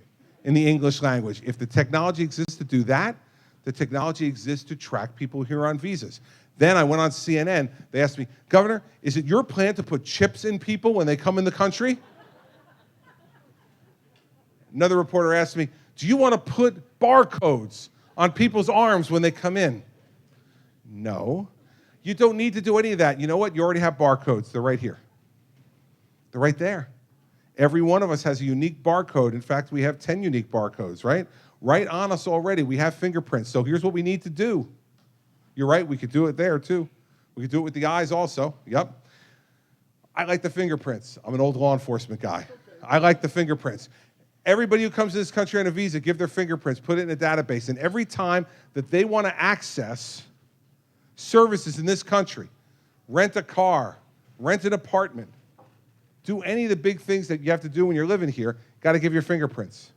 in the English language. If the technology exists to do that, the technology exists to track people here on visas. Then I went on CNN, they asked me, Governor, is it your plan to put chips in people when they come in the country? Another reporter asked me, do you want to put barcodes on people's arms when they come in? No, you don't need to do any of that. You know what? You already have barcodes. They're right here. They're right there. Every one of us has a unique barcode. In fact, we have 10 unique barcodes, right? Right on us already. We have fingerprints. So here's what we need to do. You're right, we could do it there too. We could do it with the eyes also. Yep. I like the fingerprints. I'm an old law enforcement guy. I like the fingerprints. Everybody who comes to this country on a visa, give their fingerprints, put it in a database, and every time that they want to access services in this country, rent a car, rent an apartment, do any of the big things that you have to do when you're living here, got to give your fingerprints.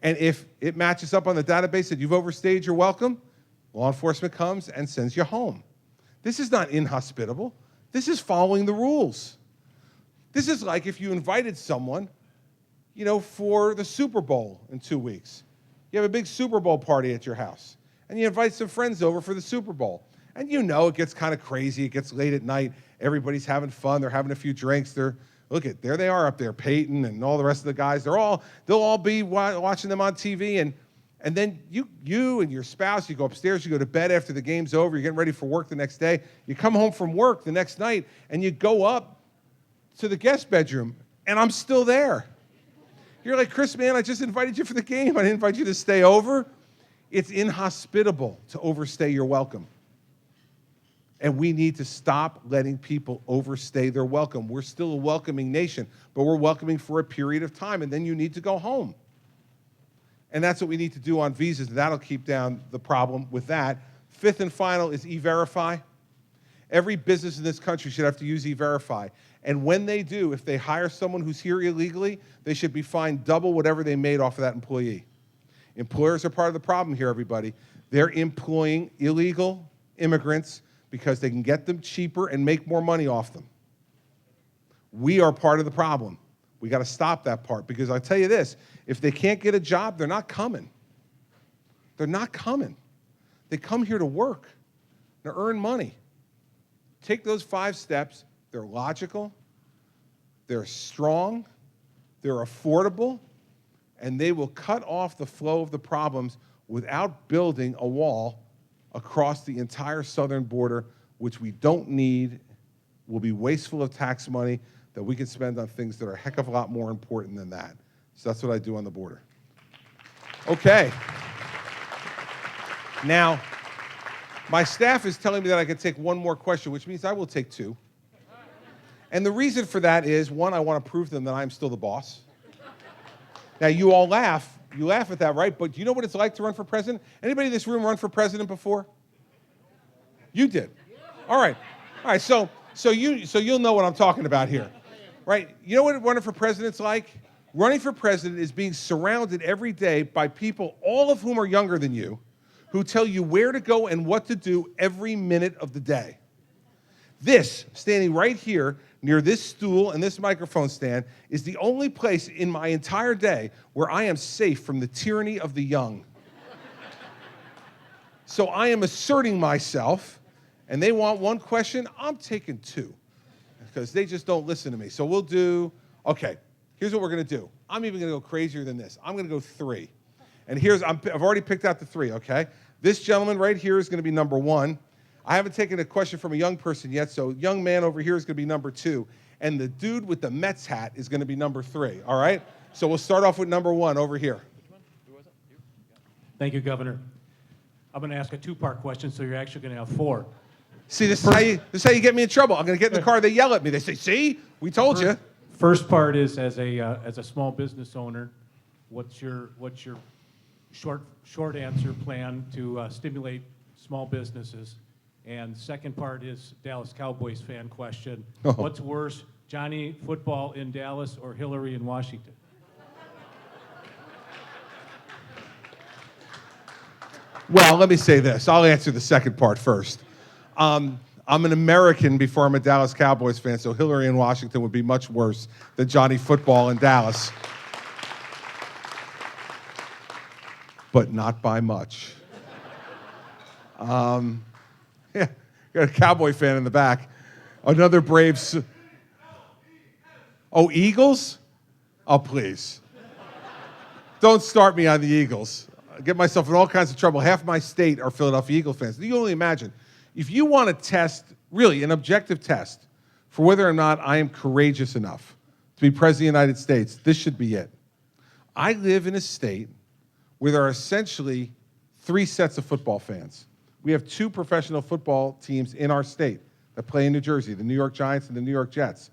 And if it matches up on the database that you've overstayed your welcome, law enforcement comes and sends you home. This is not inhospitable. This is following the rules. This is like if you invited someone, you know, for the Super Bowl in 2 weeks. You have a big Super Bowl party at your house, and you invite some friends over for the Super Bowl. And you know it gets kind of crazy. It gets late at night. Everybody's having fun. They're having a few drinks. There they are up there, Peyton and all the rest of the guys. They'll all be watching them on TV. And then you and your spouse, you go upstairs, you go to bed after the game's over, you're getting ready for work the next day. You come home from work the next night, and you go up to the guest bedroom, and I'm still there. You're like, Chris, man, I just invited you for the game. I didn't invite you to stay over. It's inhospitable to overstay your welcome. And we need to stop letting people overstay their welcome. We're still a welcoming nation, but we're welcoming for a period of time, and then you need to go home. And that's what we need to do on visas. That'll keep down the problem with that. Fifth and final is E-Verify. Every business in this country should have to use E-Verify. And when they do, if they hire someone who's here illegally, they should be fined double whatever they made off of that employee. Employers are part of the problem here, everybody. They're employing illegal immigrants because they can get them cheaper and make more money off them. We are part of the problem. We got to stop that part, because I'll tell you this, if they can't get a job, they're not coming. They're not coming. They come here to work, to earn money. Take those 5 steps. They're logical, they're strong, they're affordable, and they will cut off the flow of the problems without building a wall across the entire southern border, which we don't need, will be wasteful of tax money that we can spend on things that are a heck of a lot more important than that. So that's what I do on the border. Okay. Now, my staff is telling me that I can take one more question, which means I will take 2. And the reason for that is, one, I want to prove to them that I'm still the boss. Now, you all laugh. You laugh at that, right? But do you know what it's like to run for president? Anybody in this room run for president before? You did. All right. All right, so you'll know what I'm talking about here. Right? You know what running for president's like? Running for president is being surrounded every day by people, all of whom are younger than you, who tell you where to go and what to do every minute of the day. This, standing right here near this stool and this microphone stand, is the only place in my entire day where I am safe from the tyranny of the young. So I am asserting myself, and they want one question, I'm taking 2, because they just don't listen to me. So we'll do, okay, here's what we're going to do. I'm even going to go crazier than this. I'm going to go 3. And I've already picked out the 3, okay? This gentleman right here is going to be number 1. I haven't taken a question from a young person yet, so young man over here is going to be number 2. And the dude with the Mets hat is going to be number 3, all right? So we'll start off with number one over here. Thank you, Governor. I'm going to ask a two-part question, so you're actually going to have four. See, this is how you get me in trouble. I'm going to get in the car. They yell at me. They say, "See, we told you." First part is as a small business owner, what's your short answer plan to stimulate small businesses? And second part is Dallas Cowboys fan question. Oh. What's worse, Johnny football in Dallas or Hillary in Washington? Well, let me say this. I'll answer the second part first. I'm an American before I'm a Dallas Cowboys fan, so Hillary in Washington would be much worse than Johnny football in Dallas. But not by much. Yeah, got a Cowboy fan in the back. Another Braves. Oh, Eagles? Oh, please. Don't start me on the Eagles. I get myself in all kinds of trouble. Half my state are Philadelphia Eagle fans. You can only imagine. If you want to test, really, an objective test for whether or not I am courageous enough to be President of the United States, this should be it. I live in a state where there are essentially 3 sets of football fans. We have 2 professional football teams in our state that play in New Jersey, the New York Giants and the New York Jets.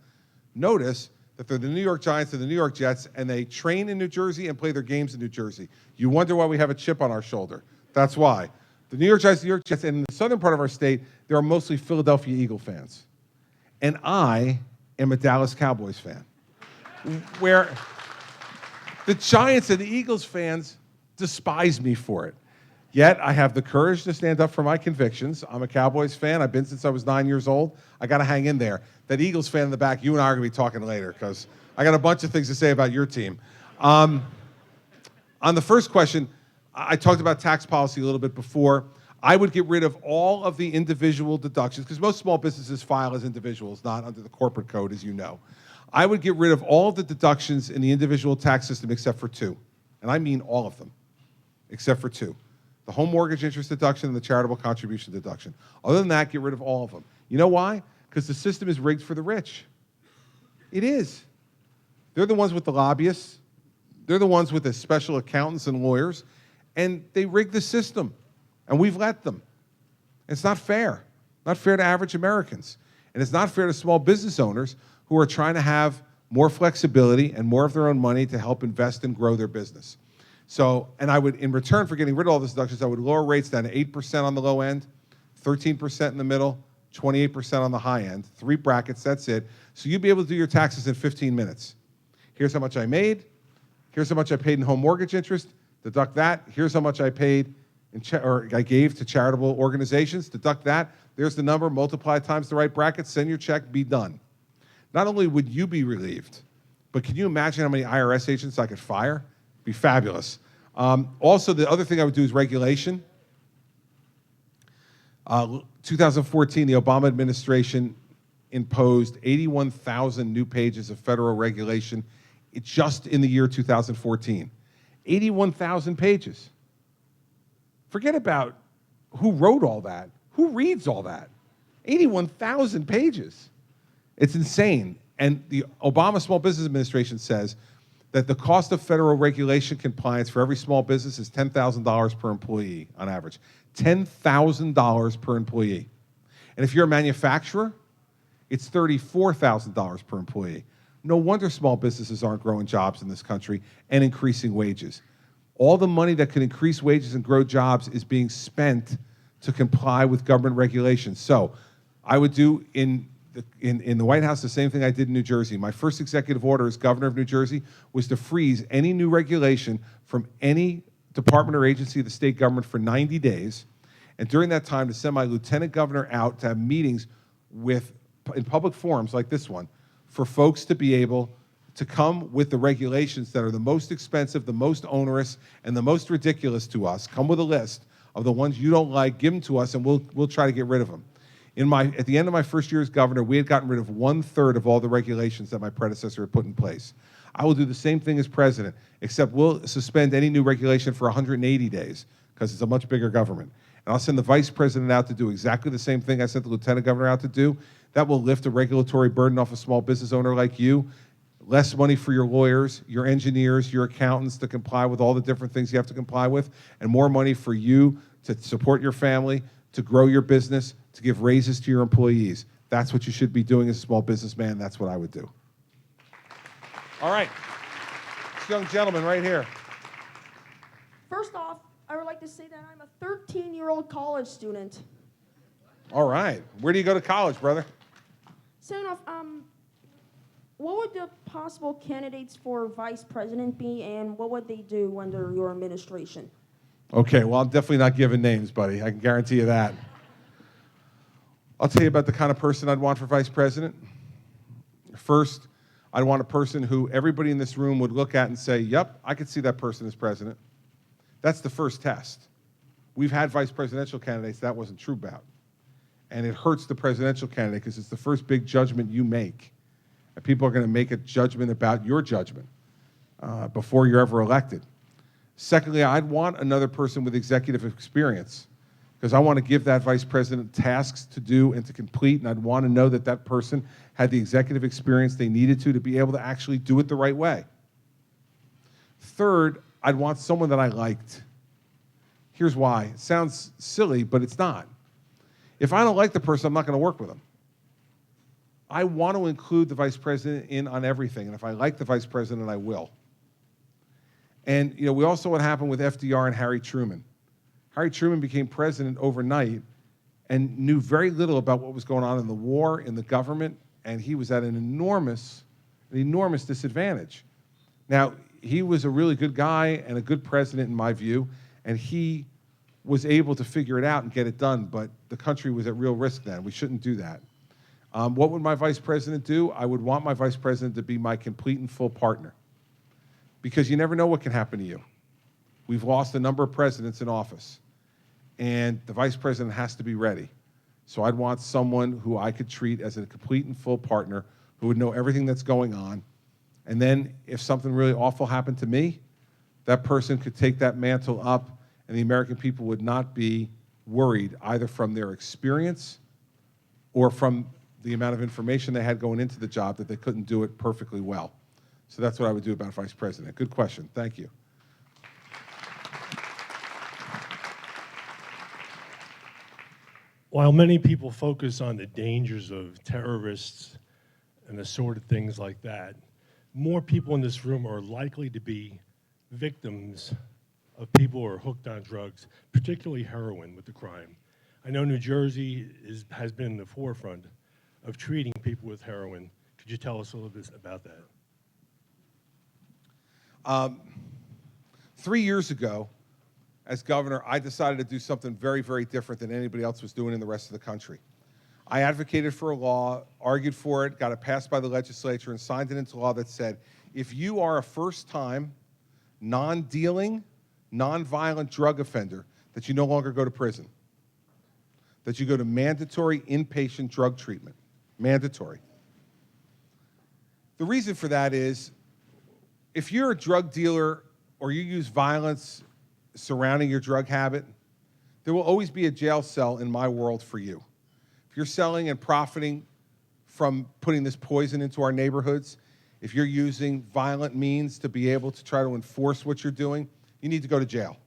Notice that they're the New York Giants and the New York Jets, and they train in New Jersey and play their games in New Jersey. You wonder why we have a chip on our shoulder. That's why. The New York Giants, New York Jets, and in the southern part of our state, there are mostly Philadelphia Eagle fans. And I am a Dallas Cowboys fan, where the Giants and the Eagles fans despise me for it. Yet I have the courage to stand up for my convictions. I'm a Cowboys fan. I've been since I was 9 years old. I got to hang in there. That Eagles fan in the back, you and I are going to be talking later because I got a bunch of things to say about your team. On the first question, I talked about tax policy a little bit before. I would get rid of all of the individual deductions because most small businesses file as individuals, not under the corporate code, as you know. I would get rid of all of the deductions in the individual tax system except for 2. And I mean all of them, except for 2. The home mortgage interest deduction and the charitable contribution deduction. Other than that, get rid of all of them. You know why? Because the system is rigged for the rich. It is. They're the ones with the lobbyists. They're the ones with the special accountants and lawyers. And they rig the system. And we've let them. It's not fair. Not fair to average Americans. And it's not fair to small business owners who are trying to have more flexibility and more of their own money to help invest and grow their business. So, and I would, in return for getting rid of all these deductions, I would lower rates down to 8% on the low end, 13% in the middle, 28% on the high end, 3 brackets, that's it. So you'd be able to do your taxes in 15 minutes. Here's how much I made. Here's how much I paid in home mortgage interest. Deduct that. Here's how much I paid or I gave to charitable organizations. Deduct that. There's the number. Multiply times the right bracket. Send your check. Be done. Not only would you be relieved, but can you imagine how many IRS agents I could fire? Be fabulous. Also, the other thing I would do is regulation. 2014, the Obama administration imposed 81,000 new pages of federal regulation just in the year 2014. 81,000 pages. Forget about who wrote all that. Who reads all that? 81,000 pages. It's insane. And the Obama Small Business Administration says that the cost of federal regulation compliance for every small business is $10,000 per employee on average. $10,000 per employee. And if you're a manufacturer, it's $34,000 per employee. No wonder small businesses aren't growing jobs in this country and increasing wages. All the money that could increase wages and grow jobs is being spent to comply with government regulations. So I would do in the White House the same thing I did in New Jersey. My first executive order as governor of New Jersey was to freeze any new regulation from any department or agency of the state government for 90 days. And during that time, to send my lieutenant governor out to have meetings in public forums like this one for folks to be able to come with the regulations that are the most expensive, the most onerous, and the most ridiculous to us. Come with a list of the ones you don't like, give them to us, and we'll try to get rid of them. At the end of my first year as governor, we had gotten rid of 1/3 of all the regulations that my predecessor had put in place. I will do the same thing as president, except we'll suspend any new regulation for 180 days because it's a much bigger government. And I'll send the vice president out to do exactly the same thing I sent the lieutenant governor out to do. That will lift a regulatory burden off a small business owner like you, less money for your lawyers, your engineers, your accountants to comply with all the different things you have to comply with, and more money for you to support your family, to grow your business, to give raises to your employees. That's what you should be doing as a small businessman. That's what I would do. All right. This young gentleman right here. First off, I would like to say that I'm a 13-year-old college student. All right. Where do you go to college, brother? Second off, what would the possible candidates for vice president be, and what would they do under your administration? Okay, well, I'm definitely not giving names, buddy. I can guarantee you that. I'll tell you about the kind of person I'd want for vice president. First, I'd want a person who everybody in this room would look at and say, yep, I could see that person as president. That's the first test. We've had vice presidential candidates that wasn't true about. And it hurts the presidential candidate because it's the first big judgment you make. And people are going to make a judgment about your judgment before you're ever elected. Secondly, I'd want another person with executive experience because I want to give that vice president tasks to do and to complete, and I'd want to know that that person had the executive experience they needed to be able to actually do it the right way. Third, I'd want someone that I liked. Here's why. It sounds silly, but it's not. If I don't like the person, I'm not going to work with them. I want to include the vice president in on everything, and if I like the vice president, I will. And you know, we also saw what happened with FDR and Harry Truman. Harry Truman became president overnight and knew very little about what was going on in the war, in the government, and he was at an enormous disadvantage. Now, he was a really good guy and a good president in my view, and he was able to figure it out and get it done, but the country was at real risk then. We shouldn't do that. What would my vice president do? I would want my vice president to be my complete and full partner, because you never know what can happen to you. We've lost a number of presidents in office, and the vice president has to be ready. So I'd want someone who I could treat as a complete and full partner, who would know everything that's going on, and then if something really awful happened to me, that person could take that mantle up, and the American people would not be worried either from their experience or from the amount of information they had going into the job that they couldn't do it perfectly well. So that's what I would do about vice president. Good question. Thank you. While many people focus on the dangers of terrorists and the sort of things like that, more people in this room are likely to be victims of people who are hooked on drugs, particularly heroin with the crime. I know New Jersey has been in the forefront of treating people with heroin. Could you tell us a little bit about that? 3 years ago, as governor, I decided to do something very, very different than anybody else was doing in the rest of the country. I advocated for a law, argued for it, got it passed by the legislature, and signed it into law that said, if you are a first-time, non-dealing, non-violent drug offender, that you no longer go to prison, that you go to mandatory inpatient drug treatment. Mandatory. The reason for that is, if you're a drug dealer or you use violence surrounding your drug habit, there will always be a jail cell in my world for you. If you're selling and profiting from putting this poison into our neighborhoods, if you're using violent means to be able to try to enforce what you're doing, you need to go to jail.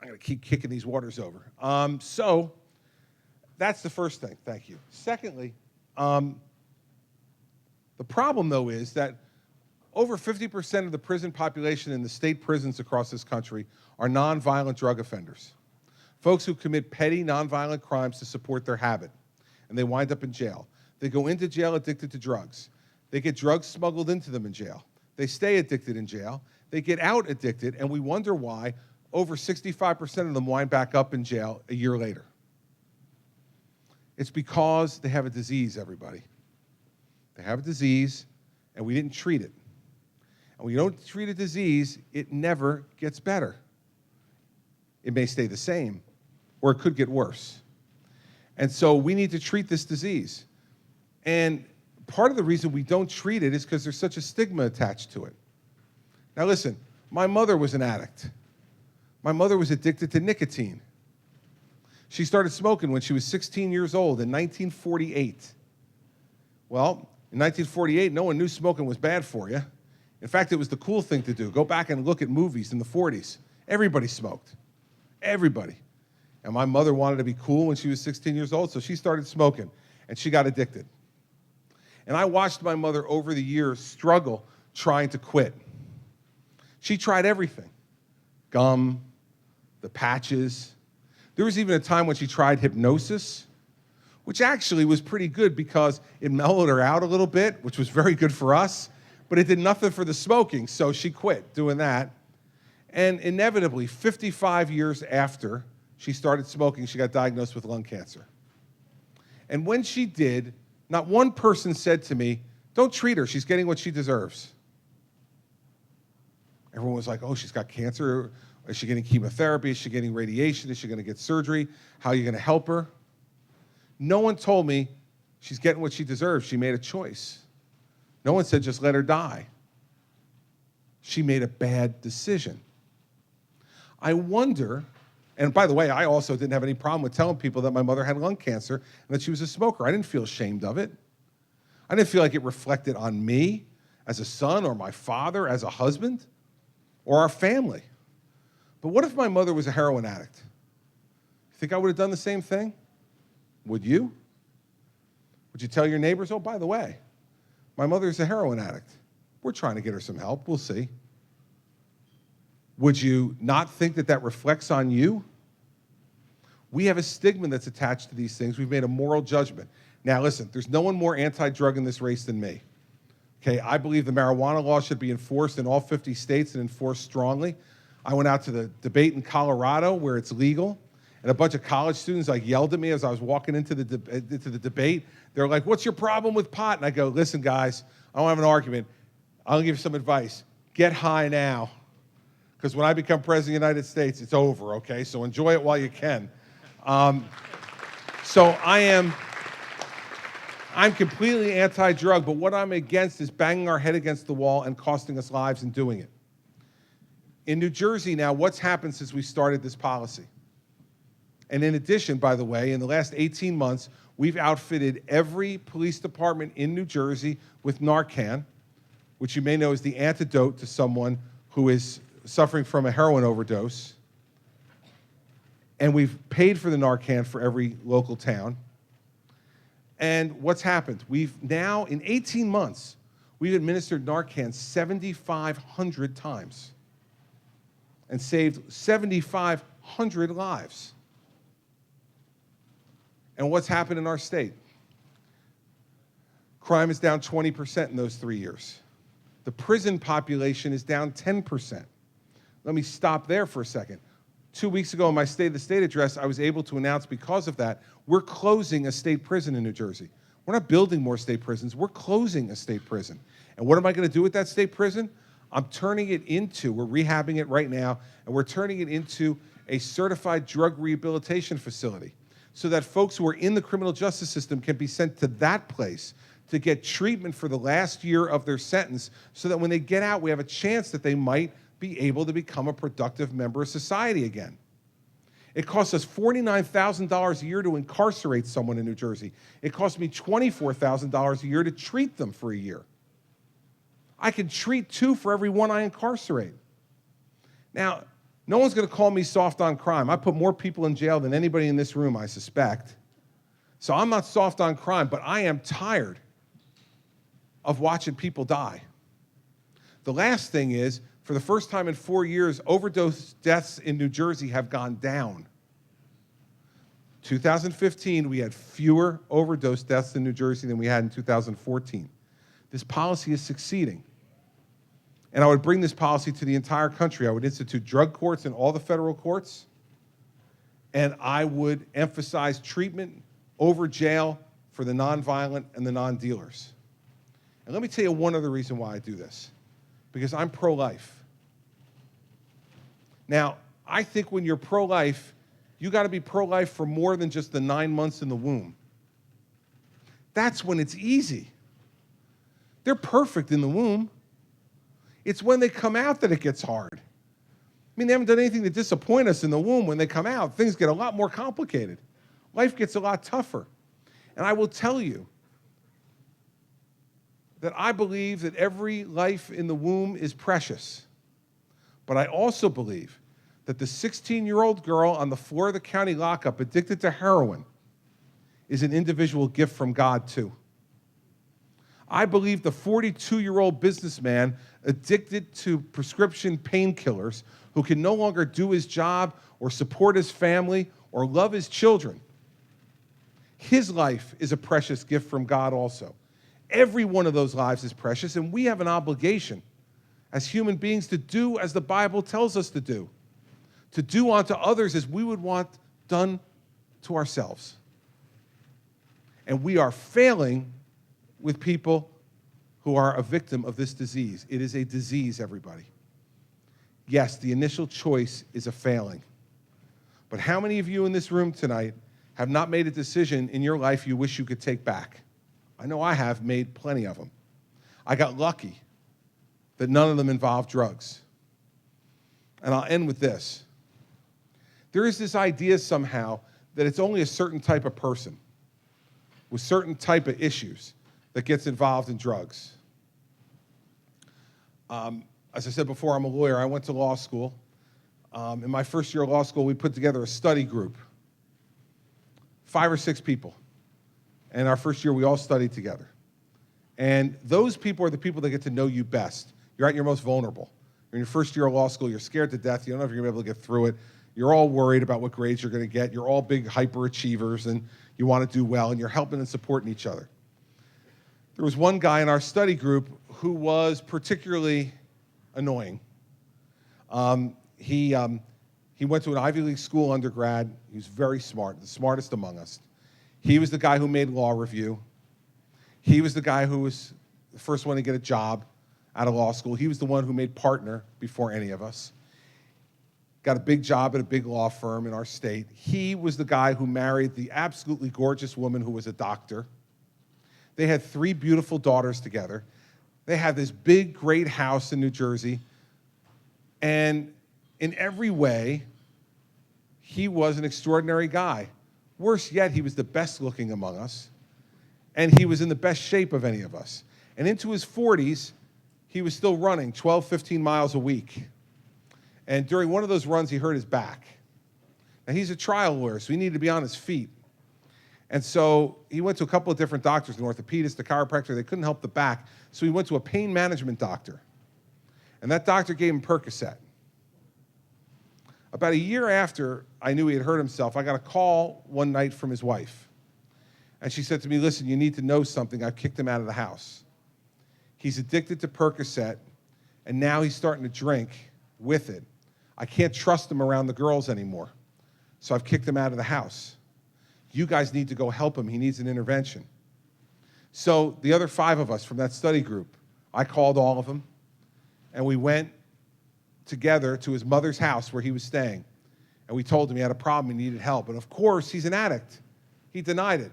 I'm going to keep kicking these waters over. So that's the first thing. Thank you. Secondly, the problem, though, is that over 50% of the prison population in the state prisons across this country are nonviolent drug offenders, folks who commit petty nonviolent crimes to support their habit, and they wind up in jail. They go into jail addicted to drugs. They get drugs smuggled into them in jail. They stay addicted in jail. They get out addicted, and we wonder why over 65% of them wind back up in jail a year later. It's because they have a disease, everybody. They have a disease, and we didn't treat it. And when you don't treat a disease, it never gets better. It may stay the same, or it could get worse. And so we need to treat this disease. And part of the reason we don't treat it is because there's such a stigma attached to it. Now listen, my mother was an addict. My mother was addicted to nicotine. She started smoking when she was 16 years old in 1948. Well, In 1948, no one knew smoking was bad for you. In fact, it was the cool thing to do. Go back and look at movies in the 40s. Everybody smoked. Everybody. And my mother wanted to be cool when she was 16 years old, so she started smoking, and she got addicted. And I watched my mother over the years struggle trying to quit. She tried everything. Gum, the patches. There was even a time when she tried hypnosis, which actually was pretty good because it mellowed her out a little bit, which was very good for us, but it did nothing for the smoking, so she quit doing that. And inevitably, 55 years after she started smoking, she got diagnosed with lung cancer. And when she did, not one person said to me, "Don't treat her, she's getting what she deserves." Everyone was like, "Oh, she's got cancer. Is she getting chemotherapy? Is she getting radiation? Is she going to get surgery? How are you going to help her?" No one told me she's getting what she deserves. She made a choice. No one said just let her die. She made a bad decision. I wonder, and by the way, I also didn't have any problem with telling people that my mother had lung cancer and that she was a smoker. I didn't feel ashamed of it. I didn't feel like it reflected on me as a son or my father as a husband or our family. But what if my mother was a heroin addict? You think I would have done the same thing? Would you? Would you tell your neighbors, "Oh, by the way, my mother's a heroin addict. We're trying to get her some help. We'll see." Would you not think that that reflects on you? We have a stigma that's attached to these things. We've made a moral judgment. Now, listen, there's no one more anti-drug in this race than me. Okay, I believe the marijuana law should be enforced in all 50 states and enforced strongly. I went out to the debate in Colorado where it's legal, and a bunch of college students yelled at me as I was walking into the debate. They're like, "What's your problem with pot?" And I go, "Listen, guys, I don't have an argument. I'll give you some advice. Get high now, because when I become president of the United States, it's over, okay? So enjoy it while you can." So I'm completely anti-drug, but what I'm against is banging our head against the wall and costing us lives in doing it. In New Jersey now, what's happened since we started this policy? And in addition, by the way, in the last 18 months, we've outfitted every police department in New Jersey with Narcan, which you may know is the antidote to someone who is suffering from a heroin overdose. And we've paid for the Narcan for every local town. And what's happened? We've now, in 18 months, we've administered Narcan 7,500 times and saved 7,500 lives. And what's happened in our state? Crime is down 20% in those 3 years. The prison population is down 10%. Let me stop there for a second. 2 weeks ago in my State of the State address, I was able to announce because of that, we're closing a state prison in New Jersey. We're not building more state prisons, we're closing a state prison. And what am I going to do with that state prison? I'm turning it into, we're rehabbing it right now, and we're turning it into a certified drug rehabilitation facility so that folks who are in the criminal justice system can be sent to that place to get treatment for the last year of their sentence so that when they get out, we have a chance that they might be able to become a productive member of society again. It costs us $49,000 a year to incarcerate someone in New Jersey. It costs me $24,000 a year to treat them for a year. I can treat 2 for every 1 I incarcerate. Now, no one's going to call me soft on crime. I put more people in jail than anybody in this room, I suspect. So I'm not soft on crime, but I am tired of watching people die. The last thing is, for the first time in 4 years, overdose deaths in New Jersey have gone down. 2015, we had fewer overdose deaths in New Jersey than we had in 2014. This policy is succeeding. And I would bring this policy to the entire country. I would institute drug courts in all the federal courts, and I would emphasize treatment over jail for the nonviolent and the non-dealers. And let me tell you one other reason why I do this. Because I'm pro-life. Now, I think when you're pro-life, you got to be pro-life for more than just the 9 months in the womb. That's when it's easy. They're perfect in the womb. It's when they come out that it gets hard. I mean, they haven't done anything to disappoint us in the womb. When they come out, things get a lot more complicated. Life gets a lot tougher. And I will tell you, that I believe that every life in the womb is precious. But I also believe that the 16-year-old girl on the floor of the county lockup addicted to heroin is an individual gift from God too. I believe the 42-year-old businessman addicted to prescription painkillers who can no longer do his job or support his family or love his children, his life is a precious gift from God also. Every one of those lives is precious, and we have an obligation as human beings to do as the Bible tells us to do unto others as we would want done to ourselves. And we are failing with people who are a victim of this disease. It is a disease, everybody. Yes, the initial choice is a failing. But how many of you in this room tonight have not made a decision in your life you wish you could take back? I know I have made plenty of them. I got lucky that none of them involved drugs. And I'll end with this. There is this idea somehow that it's only a certain type of person with certain type of issues that gets involved in drugs. As I said before, I'm a lawyer. I went to law school. In my first year of law school, we put together a study group, 5 or 6 people. And our first year, we all studied together. And those people are the people that get to know you best. You're at your most vulnerable. You're in your first year of law school. You're scared to death. You don't know if you're going to be able to get through it. You're all worried about what grades you're going to get. You're all big hyperachievers, and you want to do well, and you're helping and supporting each other. There was one guy in our study group who was particularly annoying. He went to an Ivy League school undergrad. He was very smart, the smartest among us. He was the guy who made law review. He was the guy who was the first one to get a job out of law school. He was the one who made partner before any of us. Got a big job at a big law firm in our state. He was the guy who married the absolutely gorgeous woman who was a doctor. They had 3 beautiful daughters together. They had this big, great house in New Jersey. And in every way, he was an extraordinary guy. Worse yet, he was the best looking among us. And he was in the best shape of any of us. And into his 40s, he was still running 12, 15 miles a week. And during one of those runs, he hurt his back. Now, he's a trial lawyer, so he needed to be on his feet. And so he went to a couple of different doctors, an orthopedist, a chiropractor. They couldn't help the back, so he went to a pain management doctor. And that doctor gave him Percocet. About a year after I knew he had hurt himself, I got a call one night from his wife. And she said to me, listen, you need to know something. I've kicked him out of the house. He's addicted to Percocet, and now he's starting to drink with it. I can't trust him around the girls anymore, so I've kicked him out of the house. You guys need to go help him. He needs an intervention. So the other 5 of us from that study group, I called all of them, and we went together to his mother's house where he was staying. And we told him he had a problem, he needed help. And of course, he's an addict. He denied it.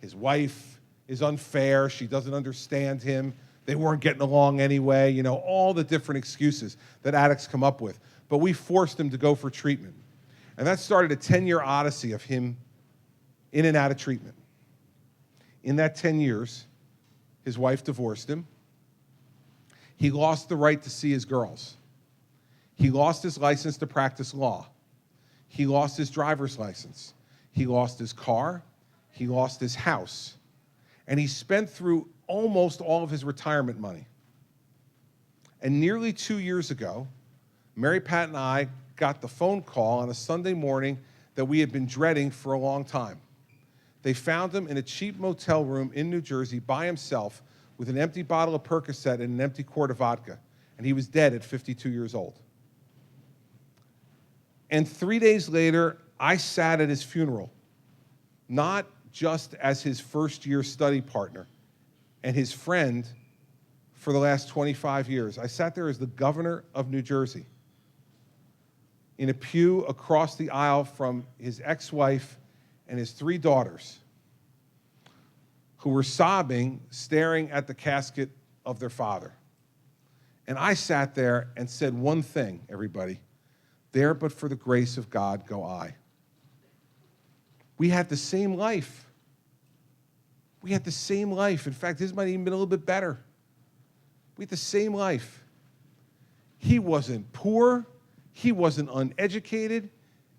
His wife is unfair. She doesn't understand him. They weren't getting along anyway. You know, all the different excuses that addicts come up with. But we forced him to go for treatment. And that started a 10-year odyssey of him in and out of treatment. In that 10 years, his wife divorced him. He lost the right to see his girls. He lost his license to practice law. He lost his driver's license. He lost his car. He lost his house. And he spent through almost all of his retirement money. And nearly 2 years ago, Mary Pat and I got the phone call on a Sunday morning that we had been dreading for a long time. They found him in a cheap motel room in New Jersey by himself with an empty bottle of Percocet and an empty quart of vodka. And he was dead at 52 years old. And 3 days later, I sat at his funeral, not just as his first-year study partner and his friend for the last 25 years. I sat there as the governor of New Jersey in a pew across the aisle from his ex-wife and his 3 daughters who were sobbing, staring at the casket of their father. And I sat there and said one thing, everybody, there but for the grace of God go I. We had the same life. We had the same life. In fact, his might have even been a little bit better. We had the same life. He wasn't poor. He wasn't uneducated.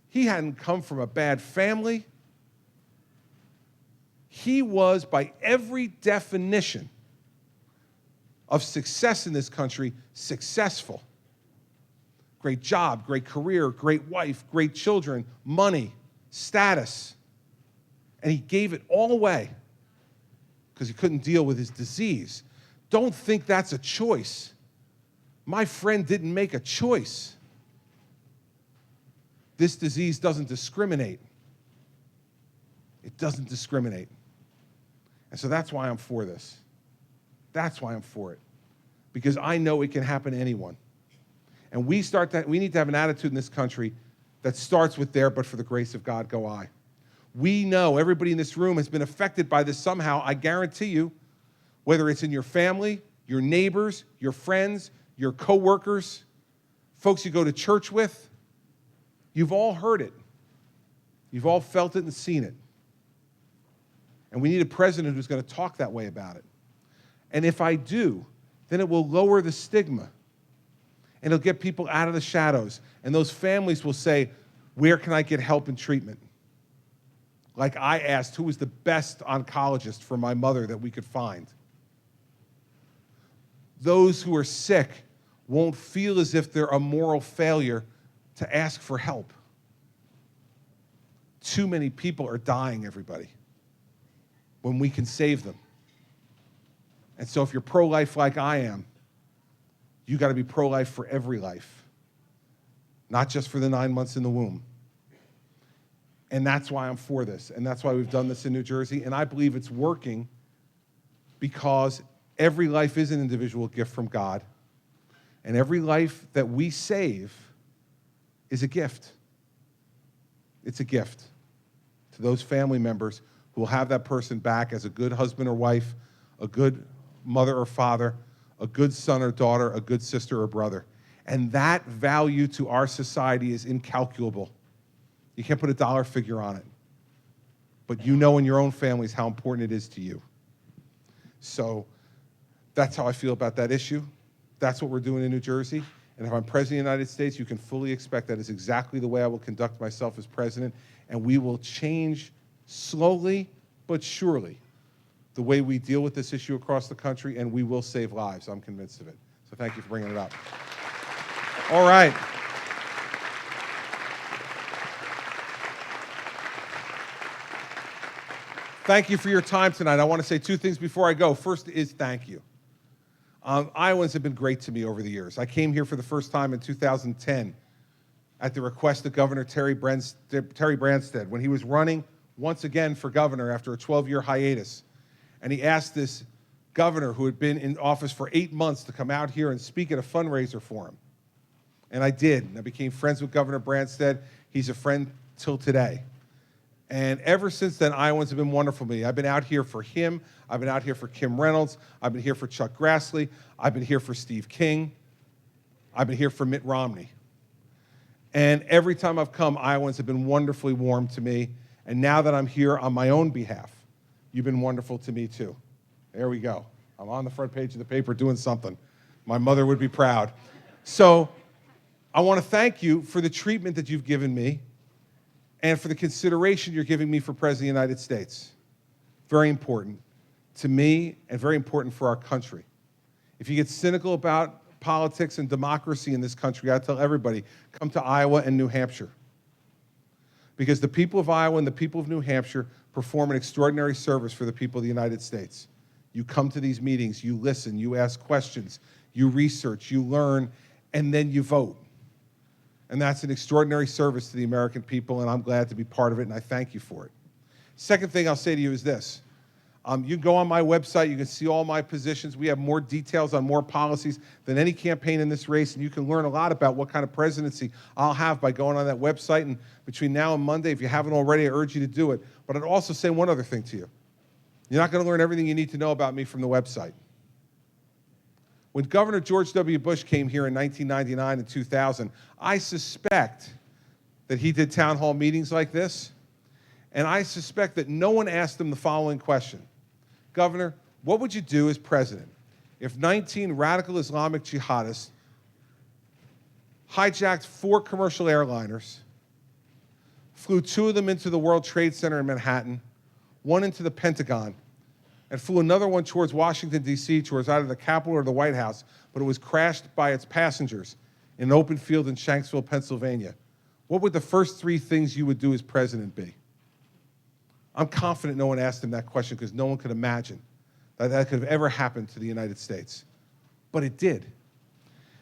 He hadn't come from a bad family. He was, by every definition of success in this country, successful. Great job, great career, great wife, great children, money, status. And he gave it all away because he couldn't deal with his disease. Don't think that's a choice. My friend didn't make a choice. This disease doesn't discriminate. It doesn't discriminate. And so that's why I'm for this. That's why I'm for it. Because I know it can happen to anyone. And we need to have an attitude in this country that starts with there, but for the grace of God go I. We know everybody in this room has been affected by this somehow. I guarantee you, whether it's in your family, your neighbors, your friends, your coworkers, folks you go to church with, you've all heard it. You've all felt it and seen it. And we need a president who's going to talk that way about it. And if I do, then it will lower the stigma. And it'll get people out of the shadows. And those families will say, where can I get help and treatment? Like I asked, who was the best oncologist for my mother that we could find? Those who are sick won't feel as if they're a moral failure to ask for help. Too many people are dying, everybody, when we can save them. And so if you're pro-life like I am, you got to be pro-life for every life, not just for the 9 months in the womb. And that's why I'm for this, and that's why we've done this in New Jersey, and I believe it's working because every life is an individual gift from God, and every life that we save is a gift. It's a gift to those family members who will have that person back as a good husband or wife, a good mother or father, a good son or daughter, a good sister or brother. And that value to our society is incalculable. You can't put a dollar figure on it. But you know in your own families how important it is to you. So that's how I feel about that issue. That's what we're doing in New Jersey. And if I'm president of the United States, you can fully expect that is exactly the way I will conduct myself as president. And we will change slowly but surely the way we deal with this issue across the country, and we will save lives. I'm convinced of it. So thank you for bringing it up. All right. Thank you for your time tonight. I want to say two things before I go. First is thank you. Iowans have been great to me over the years. I came here for the first time in 2010 at the request of Governor Terry Branstad when he was running once again for governor after a 12-year hiatus. And he asked this governor who had been in office for 8 months to come out here and speak at a fundraiser for him. And I did. And I became friends with Governor Branstad. He's a friend till today. And ever since then, Iowans have been wonderful to me. I've been out here for him. I've been out here for Kim Reynolds. I've been here for Chuck Grassley. I've been here for Steve King. I've been here for Mitt Romney. And every time I've come, Iowans have been wonderfully warm to me. And now that I'm here on my own behalf, you've been wonderful to me too. There we go. I'm on the front page of the paper doing something. My mother would be proud. So I want to thank you for the treatment that you've given me and for the consideration you're giving me for President of the United States. Very important to me and very important for our country. If you get cynical about politics and democracy in this country, I tell everybody, come to Iowa and New Hampshire. Because the people of Iowa and the people of New Hampshire perform an extraordinary service for the people of the United States. You come to these meetings, you listen, you ask questions, you research, you learn, and then you vote. And that's an extraordinary service to the American people, and I'm glad to be part of it, and I thank you for it. Second thing I'll say to you is this. You can go on my website, you can see all my positions. We have more details on more policies than any campaign in this race, and you can learn a lot about what kind of presidency I'll have by going on that website. And between now and Monday, if you haven't already, I urge you to do it. But I'd also say one other thing to you. You're not going to learn everything you need to know about me from the website. When Governor George W. Bush came here in 1999 and 2000, I suspect that he did town hall meetings like this, and I suspect that no one asked him the following question. Governor, what would you do as president if 19 radical Islamic jihadists hijacked 4 commercial airliners, flew 2 of them into the World Trade Center in Manhattan, 1 into the Pentagon, and flew another one towards Washington, D.C., towards either the Capitol or the White House, but it was crashed by its passengers in an open field in Shanksville, Pennsylvania, what would the first 3 things you would do as president be? I'm confident no one asked him that question because no one could imagine that that could have ever happened to the United States. But it did.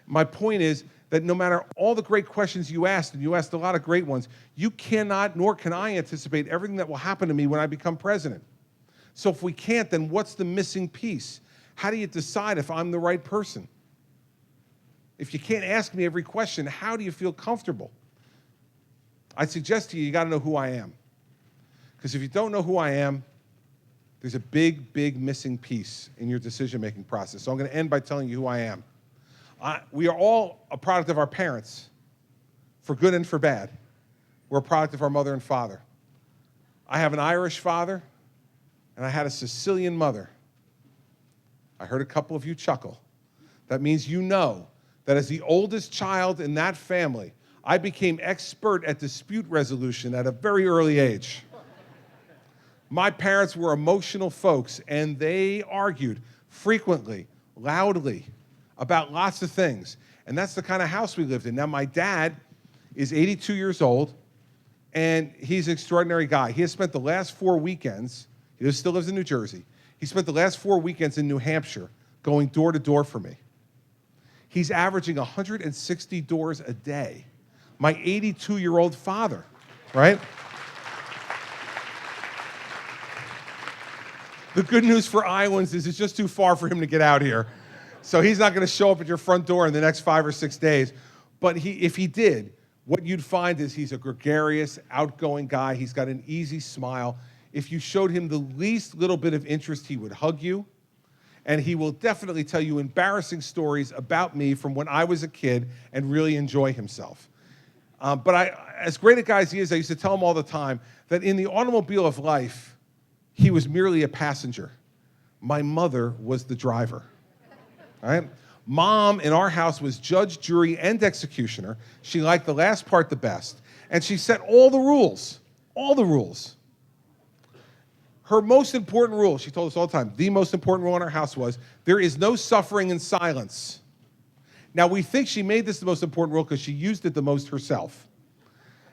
My point is that no matter all the great questions you asked, and you asked a lot of great ones, you cannot, nor can I anticipate everything that will happen to me when I become president. So if we can't, then what's the missing piece? How do you decide if I'm the right person? If you can't ask me every question, how do you feel comfortable? I suggest to you, you got to know who I am. Because if you don't know who I am, there's a big, big missing piece in your decision-making process. So I'm going to end by telling you who I am. We are all a product of our parents, for good and for bad. We're a product of our mother and father. I have an Irish father, and I had a Sicilian mother. I heard a couple of you chuckle. That means you know that as the oldest child in that family, I became expert at dispute resolution at a very early age. My parents were emotional folks, and they argued frequently, loudly, about lots of things. And that's the kind of house we lived in. Now, my dad is 82 years old, and he's an extraordinary guy. He has spent the last 4 weekends, he still lives in New Jersey, he spent the last 4 weekends in New Hampshire going door to door for me. He's averaging 160 doors a day. My 82-year-old father, right? The good news for Iowans is it's just too far for him to get out here. So he's not going to show up at your front door in the next 5 or 6 days. But if he did, what you'd find is he's a gregarious, outgoing guy. He's got an easy smile. If you showed him the least little bit of interest, he would hug you. And he will definitely tell you embarrassing stories about me from when I was a kid and really enjoy himself. But as great a guy as he is, I used to tell him all the time that in the automobile of life, he was merely a passenger. My mother was the driver. All right? Mom in our house was judge, jury, and executioner. She liked the last part the best. And she set all the rules. All the rules. Her most important rule, she told us all the time, the most important rule in our house was, there is no suffering in silence. Now, we think she made this the most important rule because she used it the most herself.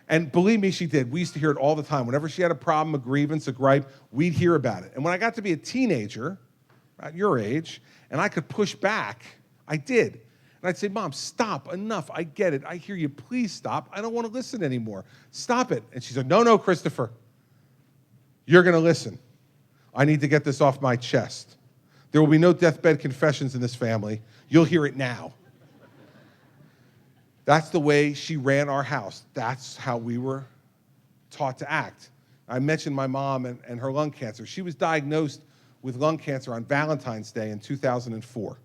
And believe me, she did. We used to hear it all the time. Whenever she had a problem, a grievance, a gripe, we'd hear about it. And when I got to be a teenager, at your age, and I could push back, I did. And I'd say, Mom, stop, enough, I get it, I hear you, please stop, I don't want to listen anymore. Stop it. And she said, no, Christopher, you're going to listen. I need to get this off my chest. There will be no deathbed confessions in this family. You'll hear it now. That's the way she ran our house. That's how we were taught to act. I mentioned my mom and her lung cancer. She was diagnosed with lung cancer on Valentine's Day in 2004.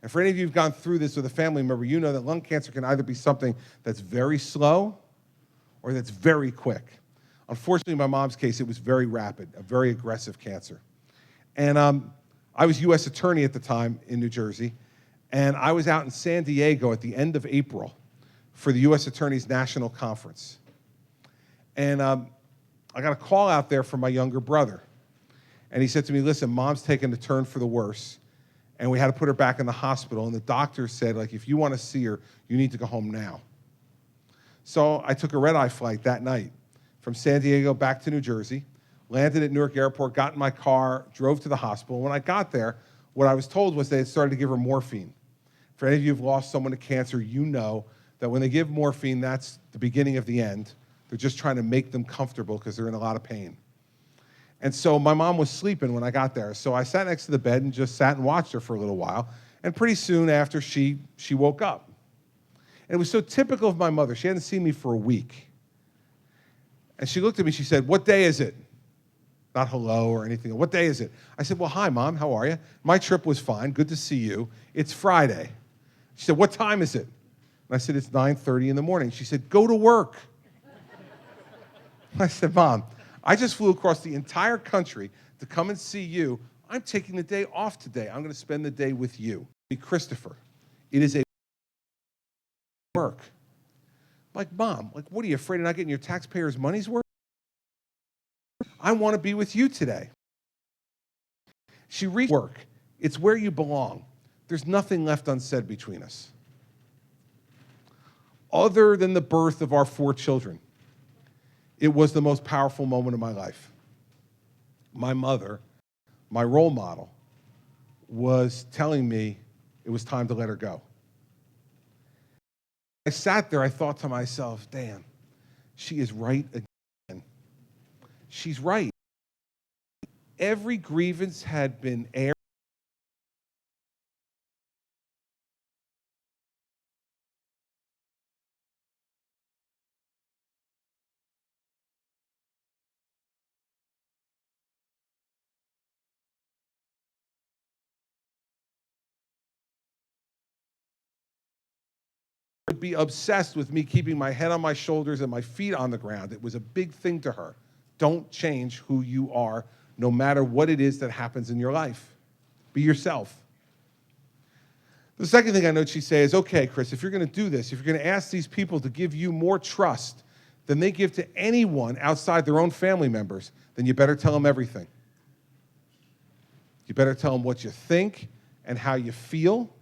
And for any of you who've gone through this with a family member, you know that lung cancer can either be something that's very slow or that's very quick. Unfortunately, in my mom's case, it was very rapid, a very aggressive cancer. And I was U.S. attorney at the time in New Jersey, and I was out in San Diego at the end of April for the U.S. Attorney's National Conference. And I got a call out there from my younger brother. And he said to me, listen, Mom's taken a turn for the worse, and we had to put her back in the hospital. And the doctor said, like, if you want to see her, you need to go home now. So I took a red-eye flight that night from San Diego back to New Jersey, landed at Newark Airport, got in my car, drove to the hospital. When I got there, what I was told was they had started to give her morphine. For any of you who've lost someone to cancer, you know that when they give morphine, that's the beginning of the end. They're just trying to make them comfortable because they're in a lot of pain. And so my mom was sleeping when I got there. So I sat next to the bed and just sat and watched her for a little while. And pretty soon after, she woke up. And it was so typical of my mother. She hadn't seen me for a week. And she looked at me, she said, what day is it? Not hello or anything. What day is it? I said, well, hi, Mom, how are you? My trip was fine, good to see you. It's Friday. She said, what time is it? And I said, it's 9:30 in the morning. She said, go to work. I said, Mom, I just flew across the entire country to come and see you I'm taking the day off today. I'm going to spend the day with you. Christopher, it is a work. Like, Mom, like, what are you afraid of not getting your taxpayers' money's worth? I want to be with you today. She reached work. It's where you belong. There's nothing left unsaid between us. Other than the birth of our 4 children, it was the most powerful moment of my life. My mother, my role model, was telling me it was time to let her go. I sat there, I thought to myself, damn, she is right again. She's right. Every grievance had been aired. Would be obsessed with me keeping my head on my shoulders and my feet on the ground. It was a big thing to her. Don't change who you are, no matter what it is that happens in your life. Be yourself. The second thing I know she'd say is, okay, Chris, if you're going to do this, if you're going to ask these people to give you more trust than they give to anyone outside their own family members, then you better tell them everything. You better tell them what you think and how you feel.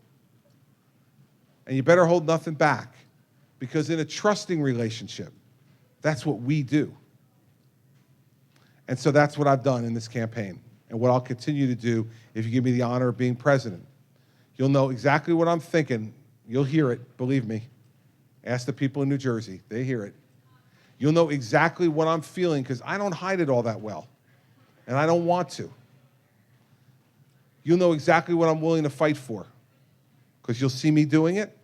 And you better hold nothing back, because in a trusting relationship, that's what we do. And so that's what I've done in this campaign, and what I'll continue to do if you give me the honor of being president. You'll know exactly what I'm thinking. You'll hear it, believe me. Ask the people in New Jersey, they hear it. You'll know exactly what I'm feeling, because I don't hide it all that well, and I don't want to. You'll know exactly what I'm willing to fight for, because you'll see me doing it,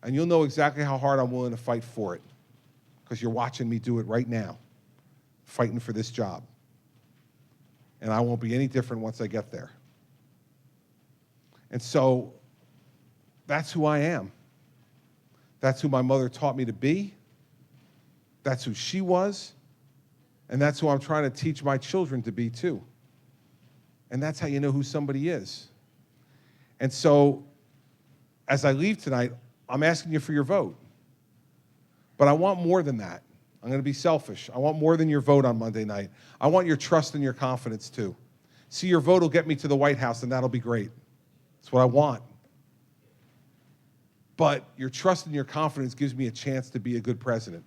and you'll know exactly how hard I'm willing to fight for it, because you're watching me do it right now, fighting for this job. And I won't be any different once I get there. And so that's who I am. That's who my mother taught me to be. That's who she was. And that's who I'm trying to teach my children to be too. And that's how you know who somebody is. And so as I leave tonight, I'm asking you for your vote. But I want more than that. I'm going to be selfish. I want more than your vote on Monday night. I want your trust and your confidence too. See, your vote will get me to the White House, and that'll be great. That's what I want. But your trust and your confidence gives me a chance to be a good president.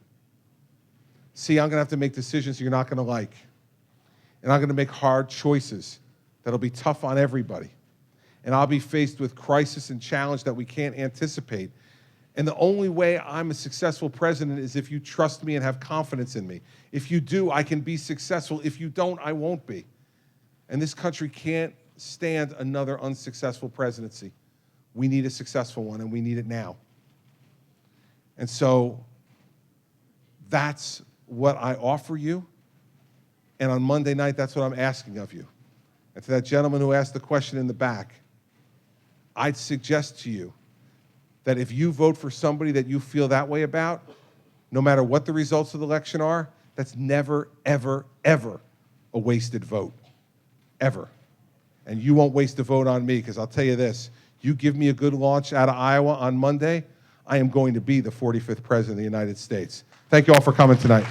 See, I'm going to have to make decisions you're not going to like. And I'm going to make hard choices that'll be tough on everybody. And I'll be faced with crisis and challenge that we can't anticipate. And the only way I'm a successful president is if you trust me and have confidence in me. If you do, I can be successful. If you don't, I won't be. And this country can't stand another unsuccessful presidency. We need a successful one, and we need it now. And so that's what I offer you. And on Monday night, that's what I'm asking of you. And to that gentleman who asked the question in the back, I'd suggest to you that if you vote for somebody that you feel that way about, no matter what the results of the election are, that's never, ever, ever a wasted vote. Ever. And you won't waste a vote on me, because I'll tell you this, you give me a good launch out of Iowa on Monday, I am going to be the 45th president of the United States. Thank you all for coming tonight.